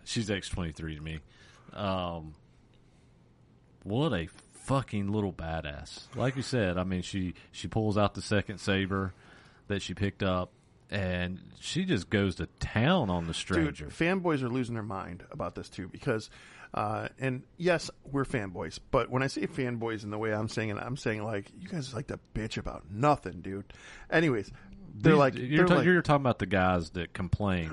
She's X-23 to me. What a fucking little badass. Like you said, I mean, she pulls out the second saber that she picked up, and she just goes to town on the stranger. Dude, fanboys are losing their mind about this, too, because, and yes, we're fanboys, but when I say fanboys in the way I'm saying it, I'm saying, like, you guys like to bitch about nothing, dude. Anyways, you're talking about the guys that complain.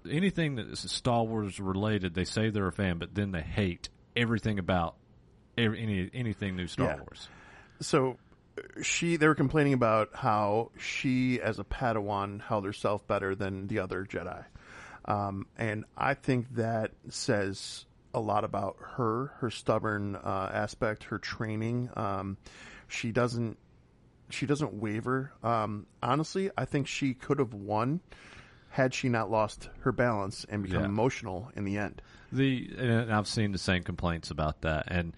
Anything that's Star Wars related, they say they're a fan, but then they hate everything about anything new Star Wars. So they were complaining about how she, as a Padawan, held herself better than the other Jedi, and I think that says a lot about her stubborn aspect, her training. She doesn't waver. Honestly, I think she could have won had she not lost her balance and become emotional in the end. And I've seen the same complaints about that. And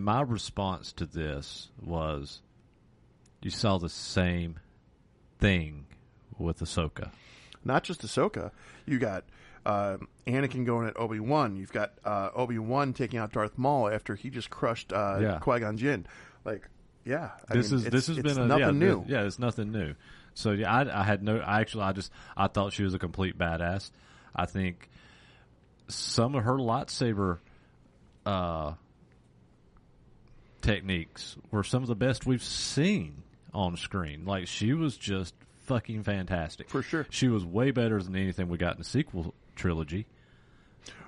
my response to this was, you saw the same thing with Ahsoka. Not just Ahsoka. You got Anakin going at Obi-Wan. You've got Obi-Wan taking out Darth Maul after he just crushed Qui-Gon Jinn. Like, yeah. This has been nothing new. It's nothing new. So yeah, I thought she was a complete badass. I think some of her lightsaber techniques were some of the best we've seen on screen. Like, she was just fucking fantastic. For sure. She was way better than anything we got in the sequel trilogy.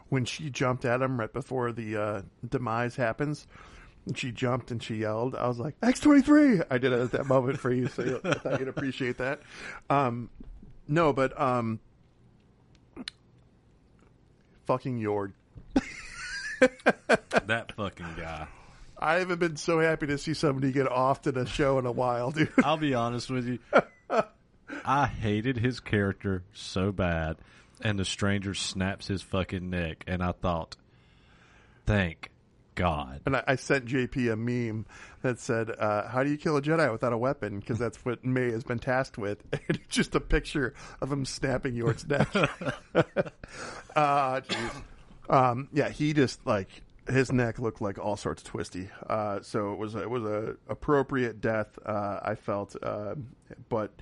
When she jumped at him right before the demise happens, and she jumped and she yelled, I was like, X-23! I did it at that moment for you, so I thought you'd appreciate that. No, but fucking Yord. That fucking guy. I haven't been so happy to see somebody get off to the show in a while, dude. I'll be honest with you. I hated his character so bad, and the stranger snaps his fucking neck, and I thought, thank God. And I sent JP a meme that said, how do you kill a Jedi without a weapon? Because that's what May has been tasked with. And it's just a picture of him snapping Yord's neck. Jeez. Yeah, he just, like, his neck looked like all sorts twisty. So it was a appropriate death, I felt. But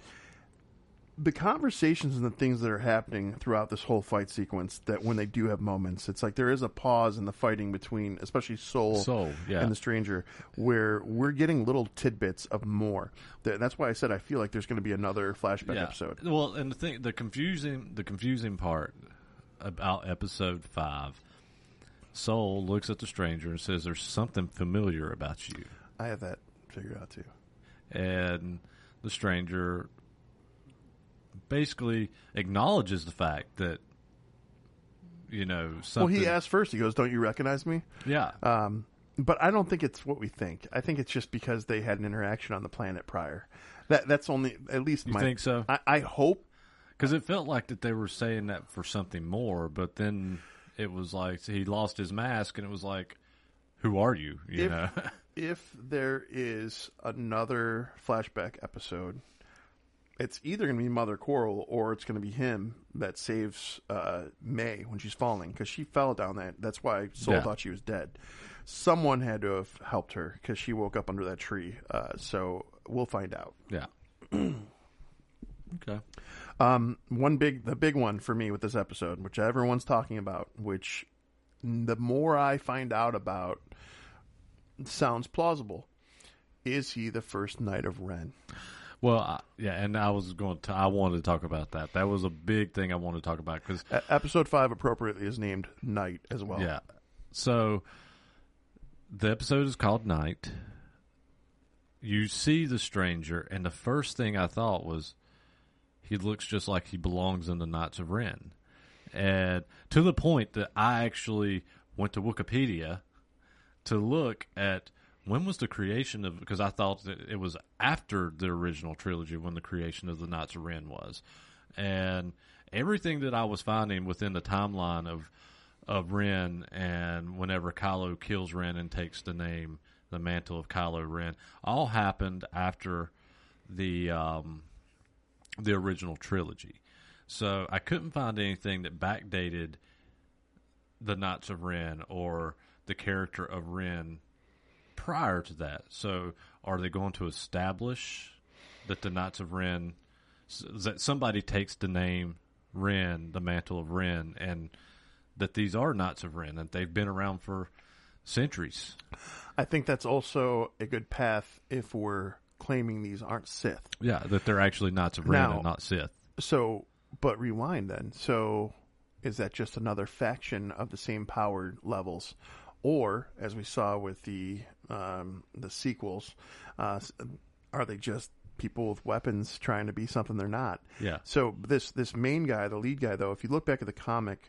the conversations and the things that are happening throughout this whole fight sequence, that when they do have moments, it's like there is a pause in the fighting between, especially Soul and the stranger, where we're getting little tidbits of more. That's why I said I feel like there's going to be another flashback episode. Well, and the confusing part about episode 5, Soul looks at the stranger and says, "There's something familiar about you." I have that figured out too. And the stranger basically acknowledges the fact that, something. Well, he asked first. He goes, "Don't you recognize me?" Yeah. But I don't think it's what we think. I think it's just because they had an interaction on the planet prior. That's only, at least you think so? I hope. Because it felt like that they were saying that for something more, but then it was like he lost his mask, and it was like, who are you? You know? if there is another flashback episode, it's either going to be Mother Coral or it's going to be him that saves May when she's falling, because she fell down that. That's why Soul thought she was dead. Someone had to have helped her because she woke up under that tree. So we'll find out. Yeah. Okay. The big one for me with this episode, which everyone's talking about, which the more I find out about, sounds plausible. Is he the first Knight of Ren? Well, and I wanted to talk about that. That was a big thing I wanted to talk about because episode 5 appropriately is named Knight as well. Yeah. So the episode is called Knight. You see the stranger, and the first thing I thought was he looks just like he belongs in the Knights of Ren, and to the point that I actually went to Wikipedia to look at. When was the creation of... Because I thought that it was after the original trilogy when the creation of the Knights of Ren was. And everything that I was finding within the timeline of Ren, and whenever Kylo kills Ren and takes the mantle of Kylo Ren, all happened after the original trilogy. So I couldn't find anything that backdated the Knights of Ren or the character of Ren prior to that. So are they going to establish that the Knights of Ren, that somebody takes the name Ren, the mantle of Ren, and that these are Knights of Ren, and they've been around for centuries? I think that's also a good path if we're claiming these aren't Sith. Yeah, that they're actually Knights of Ren and not Sith. So, but rewind then. So is that just another faction of the same power levels? Or, as we saw with the sequels, are they just people with weapons trying to be something they're not? Yeah. So this main guy, the lead guy, though, if you look back at the comic,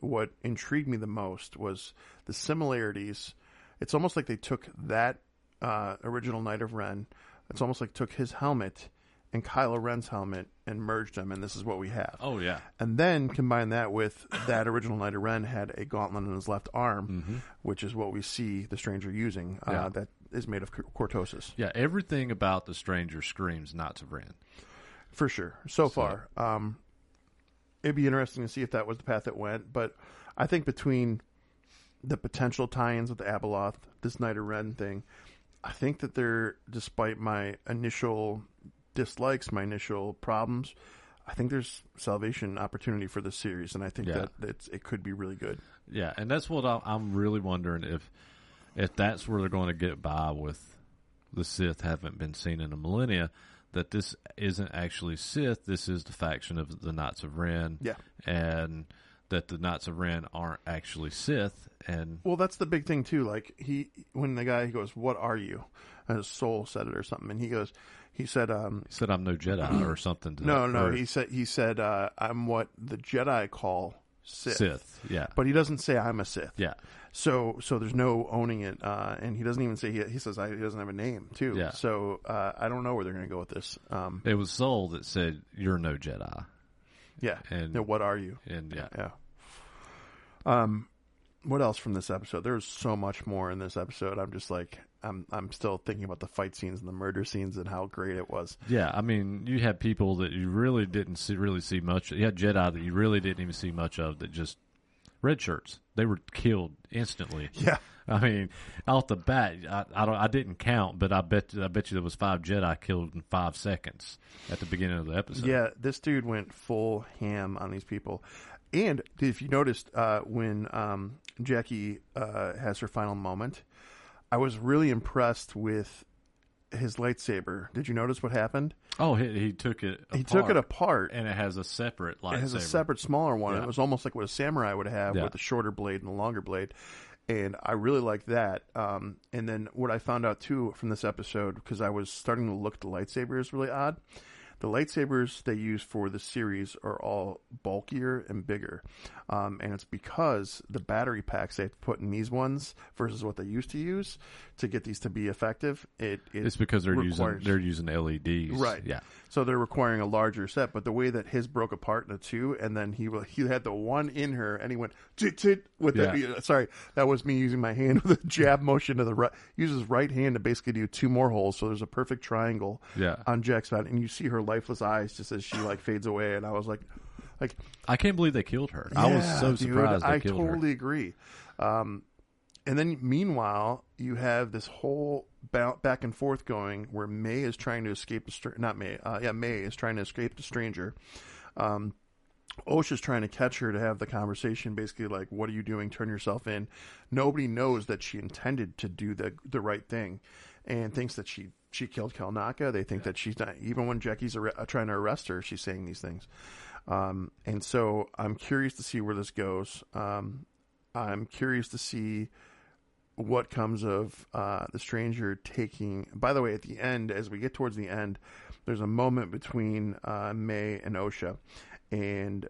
what intrigued me the most was the similarities. It's almost like they took that original Knight of Ren. It's almost like took his helmet and Kylo Ren's helmet and merged them, and this is what we have. Oh, yeah. And then combine that with that original Knight of Ren had a gauntlet on his left arm, which is what we see the stranger using, that is made of cortosis. Yeah, everything about the stranger screams Knights of Ren. For sure. So far. It'd be interesting to see if that was the path it went, but I think between the potential tie-ins with the Abeloth, this Knight of Ren thing, I think that they're, despite my initial dislikes, my initial problems, I think there's salvation opportunity for this series, and I think that it could be really good. Yeah, and that's what I'm really wondering, if that's where they're going to get by with the Sith haven't been seen in a millennia, that this isn't actually Sith, this is the faction of the Knights of Ren, and that the Knights of Ren aren't actually Sith. And well, that's the big thing too. Like when the guy goes, "What are you?" and his soul said it or something, and he said, "I'm no Jedi" or something. No. He said, "I'm what the Jedi call Sith." Yeah, but he doesn't say I'm a Sith. Yeah. So there's no owning it, and he doesn't even say he says he doesn't have a name too. Yeah. So I don't know where they're going to go with this. It was Soul that said, "You're no Jedi." Yeah. And what are you? And yeah. What else from this episode? There's so much more in this episode. I'm just like, I'm still thinking about the fight scenes and the murder scenes and how great it was. Yeah, I mean, you had people that you really didn't see much. You had Jedi that you really didn't even see much of, that just red shirts. They were killed instantly. Yeah, I mean, off the bat, I didn't count, but I bet you there was 5 Jedi killed in 5 seconds at the beginning of the episode. Yeah, this dude went full ham on these people. And if you noticed, when Jackie has her final moment, I was really impressed with his lightsaber. Did you notice what happened? Oh, he took it apart. He took it apart. And it has a separate lightsaber. It has a separate, smaller one. Yeah. It was almost like what a samurai would have with the shorter blade and the longer blade. And I really liked that. And then what I found out, too, from this episode, because I was starting to look at the lightsabers really odd, The lightsabers they use for the series are all bulkier and bigger. And it's because the battery packs they put in these ones versus what they used to use to get these to be effective. It's because they're using LEDs. Right. Yeah. So they're requiring a larger set. But the way that his broke apart into two, and then he had the one in her, and he went with that. Sorry, that was me using my hand with a jab motion to the right. Uses his right hand to basically do two more holes. So there's a perfect triangle on Jack's side, and you see her lifeless eyes just as she fades away. And I was like, I can't believe they killed her. Yeah, I was so surprised they killed her. I totally agree. And then meanwhile, you have this whole back and forth going where May is trying to escape May is trying to escape the stranger. Osha's trying to catch her to have the conversation, basically like, what are you doing? Turn yourself in. Nobody knows that she intended to do the right thing and thinks that she killed Kalnaka. They think that she's not, even when Jackie's trying to arrest her, she's saying these things. And so I'm curious to see where this goes. I'm curious to see what comes of the stranger taking... By the way, at the end, as we get towards the end, there's a moment between May and Osha. And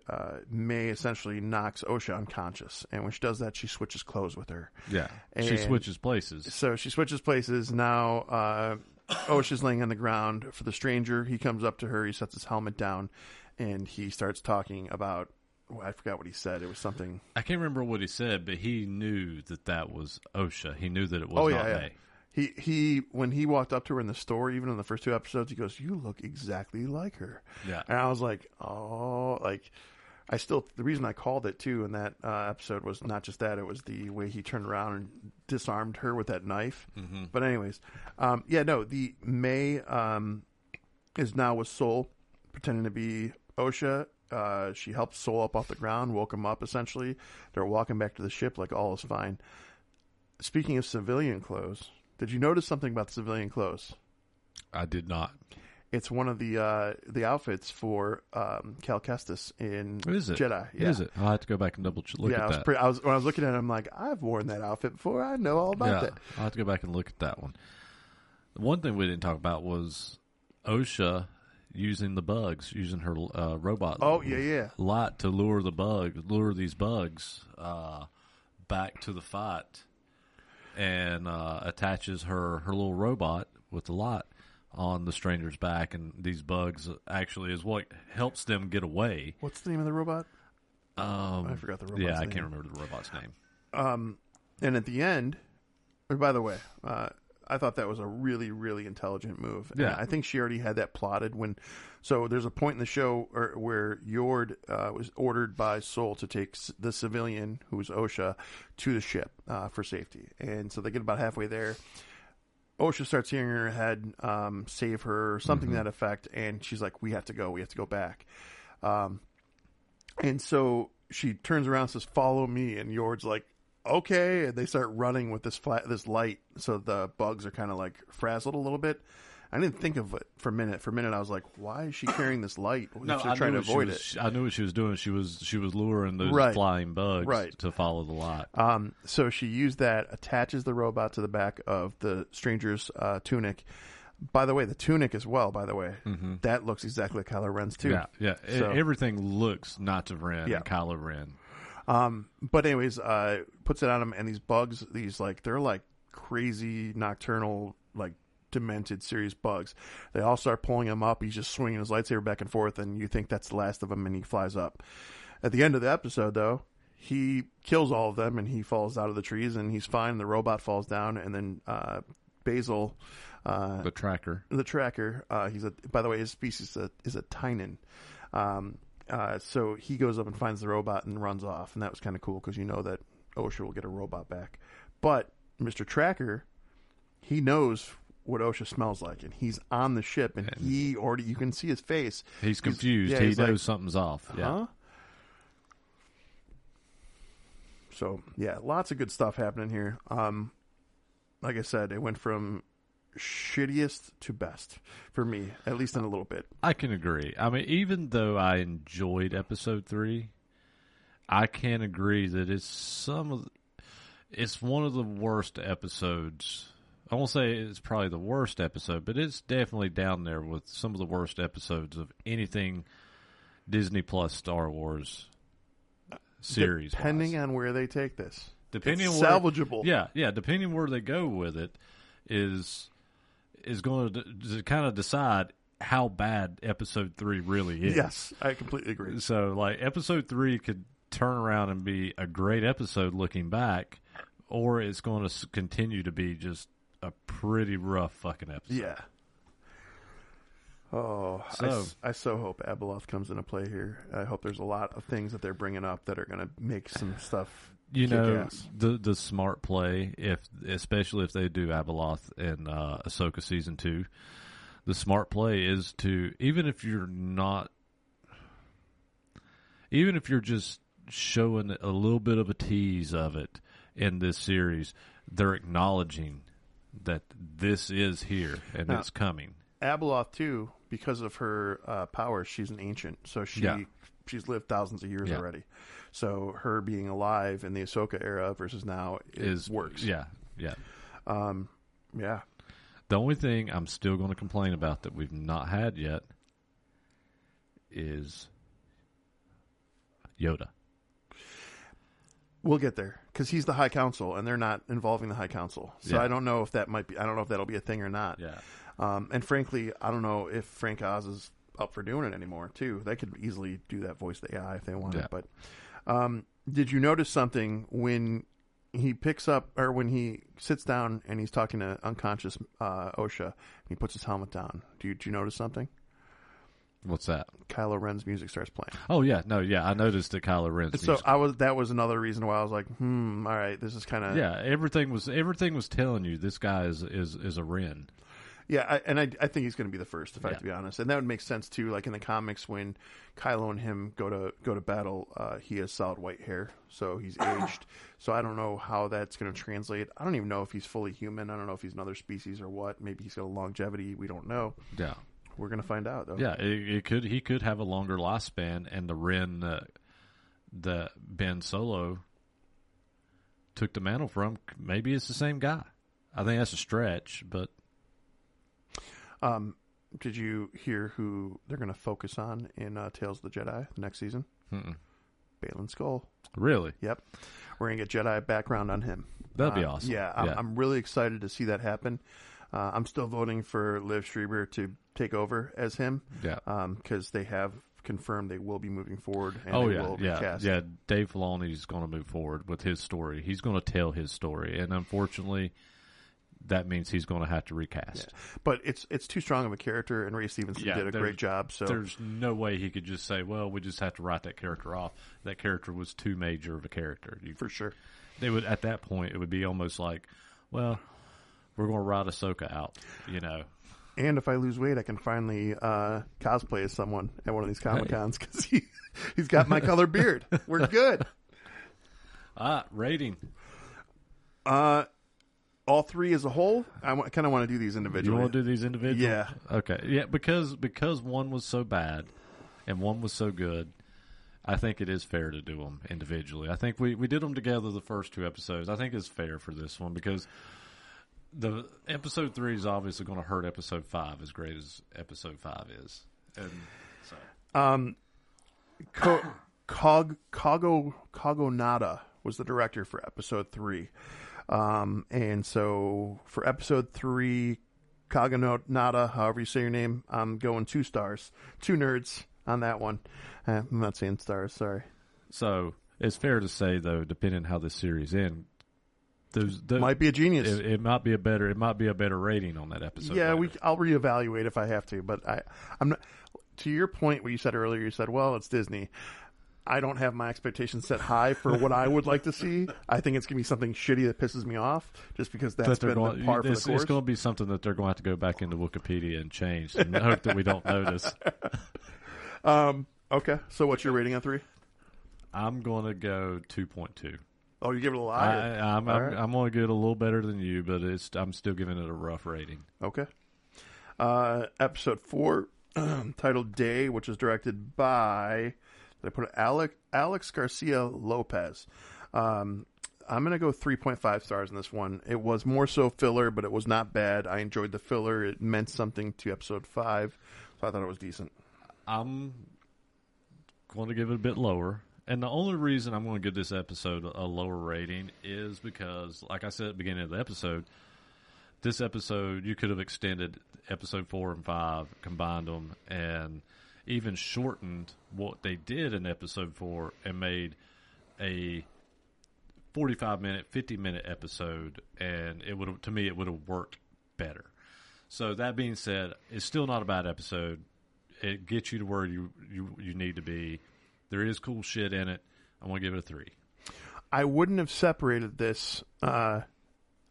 May essentially knocks Osha unconscious. And when she does that, she switches clothes with her. Yeah, and she switches places. So she switches places. Now Osha's laying on the ground for the stranger. He comes up to her. He sets his helmet down. And he starts talking about... I forgot what he said. It was something... I can't remember what he said, but he knew that was Osha. He knew that it was not May. He when he walked up to her in the store, even in the first two episodes, he goes, "You look exactly like her." Yeah. And I was like, "Oh," the reason I called it too in that episode was not just that; it was the way he turned around and disarmed her with that knife. Mm-hmm. But anyways, the May is now with Soul, pretending to be Osha. She helped Soul up off the ground, woke him up essentially. They're walking back to the ship like all is fine. Speaking of civilian clothes. Did you notice something about the civilian clothes? I did not. It's one of the outfits for Cal Kestis in Jedi. Yeah. Is it? I'll have to go back and double look at that. When I was looking at it, I'm like, I've worn that outfit before. I know all about that. I'll have to go back and look at that one. The one thing we didn't talk about was Osha using the bugs, using her robot. Light to lure these bugs back to the fight. And attaches her little robot with the light on the stranger's back, and these bugs actually is what helps them get away. What's the name of the robot? I forgot the robot's name. Yeah, I can't remember the robot's name. And at the end, by the way, I thought that was a really, really intelligent move. Yeah. And I think she already had that plotted so there's a point in the show where Yord was ordered by Soul to take the civilian, who's Osha, to the ship for safety. And so they get about halfway there. Osha starts hearing her head save her, something to that effect. And she's like, we have to go back. And so she turns around and says, follow me. And Yord's like, okay. And they start running with this light. So the bugs are kind of like frazzled a little bit. I didn't think of it for a minute. For a minute, I was like, why is she carrying this light? No, she's trying to avoid it. I knew what she was doing. She was luring those flying bugs to follow the light. So she used that, attaches the robot to the back of the stranger's tunic. By the way, the tunic as well, that looks exactly like Kylo Ren's too. Yeah. So, everything looks not to Ren and Kylo Ren. But anyways, puts it on him, and these bugs, they're like crazy nocturnal, like demented, serious bugs. They all start pulling him up. He's just swinging his lightsaber back and forth, and you think that's the last of them, and he flies up. At the end of the episode, though, he kills all of them, and he falls out of the trees, and he's fine. The robot falls down, and then Basil, the tracker, by the way, his species is a Tynan. So he goes up and finds the robot and runs off, and that was kind of cool because you know that Osha will get a robot back. But Mr. Tracker, he knows what Osha smells like, and he's on the ship, and you can see his face. He's confused. He knows something's off. Yeah. Huh? So, lots of good stuff happening here. Like I said, it went from shittiest to best for me, at least in a little bit. I can agree. I mean, even though I enjoyed episode 3, I can agree that it's one of the worst episodes I won't say it's probably the worst episode, but it's definitely down there with some of the worst episodes of anything Disney Plus Star Wars series. Depending on where they take this. Depending it's on salvageable. Yeah. Depending where they go with it is going to kind of decide how bad episode 3 really is. Yes, I completely agree. So, like, episode 3 could turn around and be a great episode looking back, or it's going to continue to be just a pretty rough fucking episode. Yeah. Oh, so, I so hope Abeloth comes into play here. I hope there's a lot of things that they're bringing up that are going to make some stuff kick-ass. The smart play, especially if they do Abeloth in Ahsoka Season 2, the smart play is to, even if you're just showing a little bit of a tease of it in this series, they're acknowledging that this is here and it's coming. Abeloth, too, because of her powers, she's an ancient, so she's lived thousands of years already. So her being alive in the Ahsoka era versus now works. Yeah. Yeah. The only thing I'm still going to complain about that we've not had yet is Yoda. We'll get there because he's the High Council, and they're not involving the High Council. So I don't know if that might be. I don't know if that'll be a thing or not. Yeah. And frankly, I don't know if Frank Oz is up for doing it anymore. Too, they could easily do that voice of the AI if they wanted. Yeah. But did you notice something when he picks up, or when he sits down and he's talking to unconscious Osha, and he puts his helmet down? Did you notice something? What's that? Kylo Ren's music starts playing. Oh yeah, I noticed that Kylo Ren's music. So that was another reason why I was like, all right, this is kind of everything was telling you this guy is a Ren. Yeah, I think he's going to be the first, if I have to be honest, and that would make sense too. Like in the comics, when Kylo and him go to battle, he has solid white hair, so he's aged. So I don't know how that's going to translate. I don't even know if he's fully human. I don't know if he's another species or what. Maybe he's got a longevity. We don't know. Yeah. We're going to find out, though. Yeah, he could have a longer lifespan, and the Ren that Ben Solo took the mantle from, maybe it's the same guy. I think that's a stretch, but... Did you hear who they're going to focus on in Tales of the Jedi next season? Baylan Skoll. Really? Yep. We're going to get Jedi background on him. That'd be awesome. Yeah, I'm really excited to see that happen. I'm still voting for Liv Schreiber to take over as him. Yeah. Because they have confirmed they will be moving forward. And will recast. Yeah. Dave Filoni's going to move forward with his story. He's going to tell his story, and unfortunately, that means he's going to have to recast. Yeah. But it's too strong of a character, and Ray Stevenson did a great job. So there's no way he could just say, "Well, we just have to write that character off." That character was too major of a character. For sure. They would, at that point, it would be almost like, well, we're going to write Ahsoka out, you know. And if I lose weight, I can finally cosplay as someone at one of these Comic-Cons because he's got my color beard. We're good. Rating. All three as a whole? I kind of want to do these individually. You want to do these individually? Yeah. Okay. Yeah, because one was so bad and one was so good, I think it is fair to do them individually. I think we did them together the first two episodes. I think it's fair for this one because the episode 3 is obviously going to hurt episode 5 as great as episode 5 is. And so. Kagonada was the director for episode 3. And so for episode 3, Kagonada, however you say your name, I'm going 2 stars. 2 nerds on that one. I'm not saying stars, sorry. So it's fair to say, though, depending on how this series ends, might be a genius. It might be a better rating on that episode. Yeah, I'll reevaluate if I have to, but I'm not. To your point, what you said earlier, you said, "Well, it's Disney." I don't have my expectations set high for what I would like to see. I think it's going to be something shitty that pisses me off, just because that's been the par for the course. It's going to be something that they're going to have to go back into Wikipedia and change, and hope that we don't notice. Okay, so what's your rating on 3? I'm going to go 2.2. Oh, you give it a lot? I'm going to give it a little better than you, but I'm still giving it a rough rating. Okay. Episode 4, titled Day, which is directed by, did I put it, Alex Garcia Lopez. I'm going to go 3.5 stars in this one. It was more so filler, but it was not bad. I enjoyed the filler. It meant something to episode 5, so I thought it was decent. I'm going to give it a bit lower. And the only reason I'm going to give this episode a lower rating is because, like I said at the beginning of the episode, this episode, you could have extended episode 4 and 5, combined them, and even shortened what they did in episode 4 and made a 45-minute, 50-minute episode, and it would have, to me, it would have worked better. So that being said, it's still not a bad episode. It gets you to where you need to be. There is cool shit in it. I'm going to give it a 3. I wouldn't have separated this.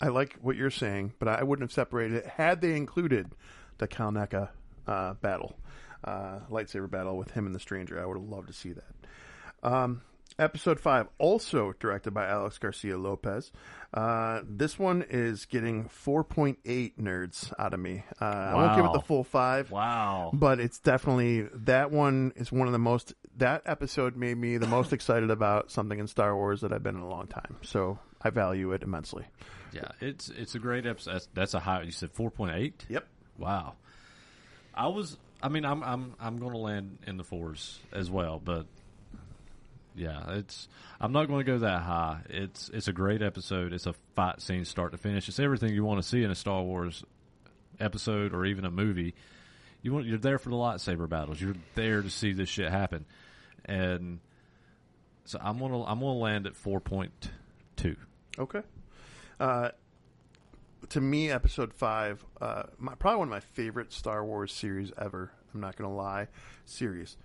I like what you're saying, but I wouldn't have separated it had they included the Kalneka battle, lightsaber battle with him and the Stranger. I would have loved to see that. Episode 5, also directed by Alex Garcia Lopez. This one is getting 4.8 nerds out of me. I won't give it the full 5. Wow. But it's definitely, that one is one of the most, that episode made me the most excited about something in Star Wars that I've been in a long time. So I value it immensely. Yeah, it's a great episode. That's a high, you said 4.8? Yep. Wow. I'm going to land in the 4s as well, but yeah, I'm not going to go that high. It's a great episode. It's a fight scene start to finish. It's everything you want to see in a Star Wars episode or even a movie. You're there for the lightsaber battles. You're there to see this shit happen. And so I'm going to land at 4.2. Okay. To me, episode 5, probably one of my favorite Star Wars series ever, I'm not going to lie, series,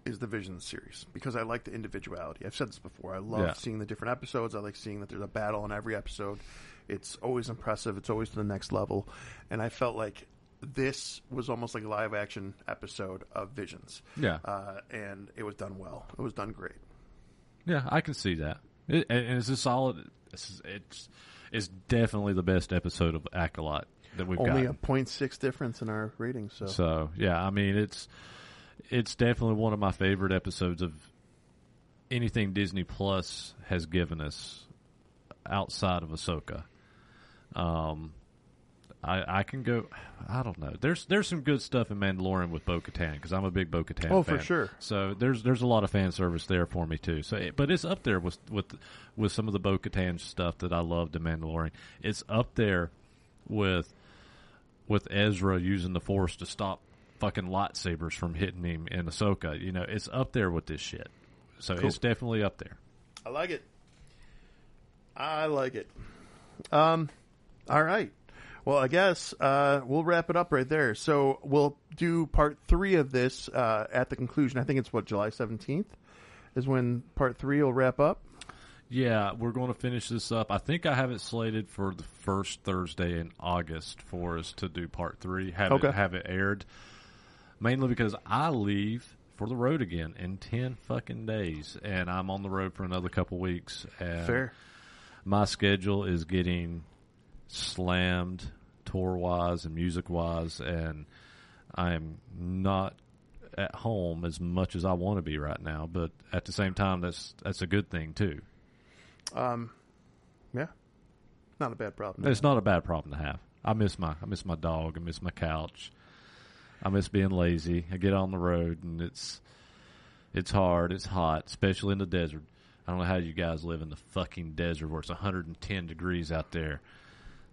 is the Visions series, because I like the individuality. I've said this before. I love seeing the different episodes. I like seeing that there's a battle in every episode. It's always impressive. It's always to the next level. And I felt like this was almost like a live-action episode of Visions. Yeah. And it was done well. It was done great. Yeah, I can see that. And it's a solid... It's definitely the best episode of Acolyte that we've got. Only a 0.6 difference in our ratings. So yeah, I mean, it's definitely one of my favorite episodes of anything Disney Plus has given us outside of Ahsoka. I can go. I don't know. There's some good stuff in Mandalorian with Bo-Katan, because I'm a big Bo-Katan fan. Oh, for sure. So there's a lot of fan service there for me too. So, but it's up there with some of the Bo-Katan stuff that I loved in Mandalorian. It's up there with Ezra using the Force to stop fucking lightsabers from hitting him in Ahsoka. You know, it's up there with this shit. So cool. It's definitely up there. I like it. All right. Well, I guess we'll wrap it up right there. So we'll do part 3 of this at the conclusion. I think it's, July 17th is when part 3 will wrap up? Yeah, we're going to finish this up. I think I have it slated for the first Thursday in August for us to do part 3, have it aired. Mainly because I leave for the road again in 10 fucking days, and I'm on the road for another couple weeks. And fair. My schedule is getting slammed tour-wise and music-wise, and I am not at home as much as I want to be right now, but at the same time, that's a good thing, too. Yeah. Not a bad problem. It's not a bad problem to have. I miss my dog. I miss my couch. I miss being lazy. I get on the road, and it's hard. It's hot, especially in the desert. I don't know how you guys live in the fucking desert where it's 110 degrees out there.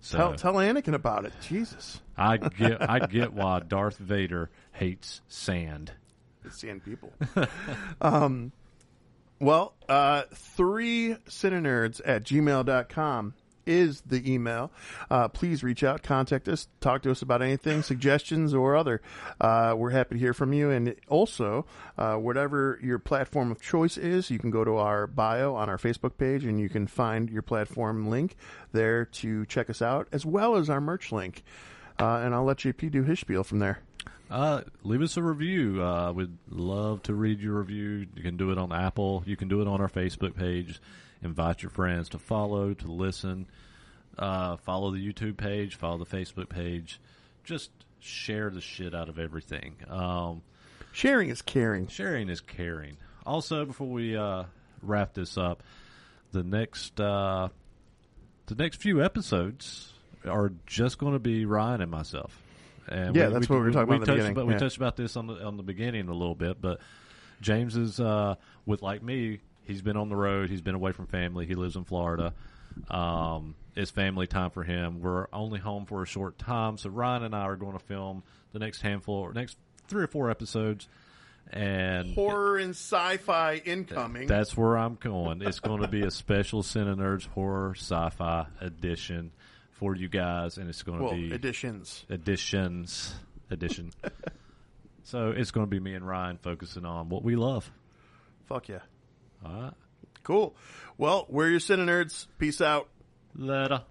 So tell Anakin about it. Jesus. I get why Darth Vader hates sand. It's sand people. Well, 3cinenerds@gmail.com is the email. Please reach out, contact us, talk to us about anything, suggestions or other. We're happy to hear from you. And also, whatever your platform of choice is, you can go to our bio on our Facebook page and you can find your platform link there to check us out, as well as our merch link. And I'll let JP do his spiel from there. Leave us a review. We'd love to read your review. You can do it on Apple. You can do it on our Facebook page. Invite your friends to follow, to listen. Follow the YouTube page. Follow the Facebook page. Just share the shit out of everything. Sharing is caring. Sharing is caring. Also, before we wrap this up, the next few episodes are just going to be Ryan and myself. And that's what we were talking about in the beginning. But we touched about this on the beginning a little bit. But James is with like me. He's been on the road. He's been away from family. He lives in Florida. It's family time for him. We're only home for a short time, so Ryan and I are going to film the next 3 or 4 episodes. And horror and sci-fi incoming. That's where I'm going. It's going to be a special CineNerds horror sci-fi edition for you guys, and it's going to be edition. So it's going to be me and Ryan focusing on what we love. Fuck yeah! All right, cool. Well, we're your CineNerds. Peace out. Later.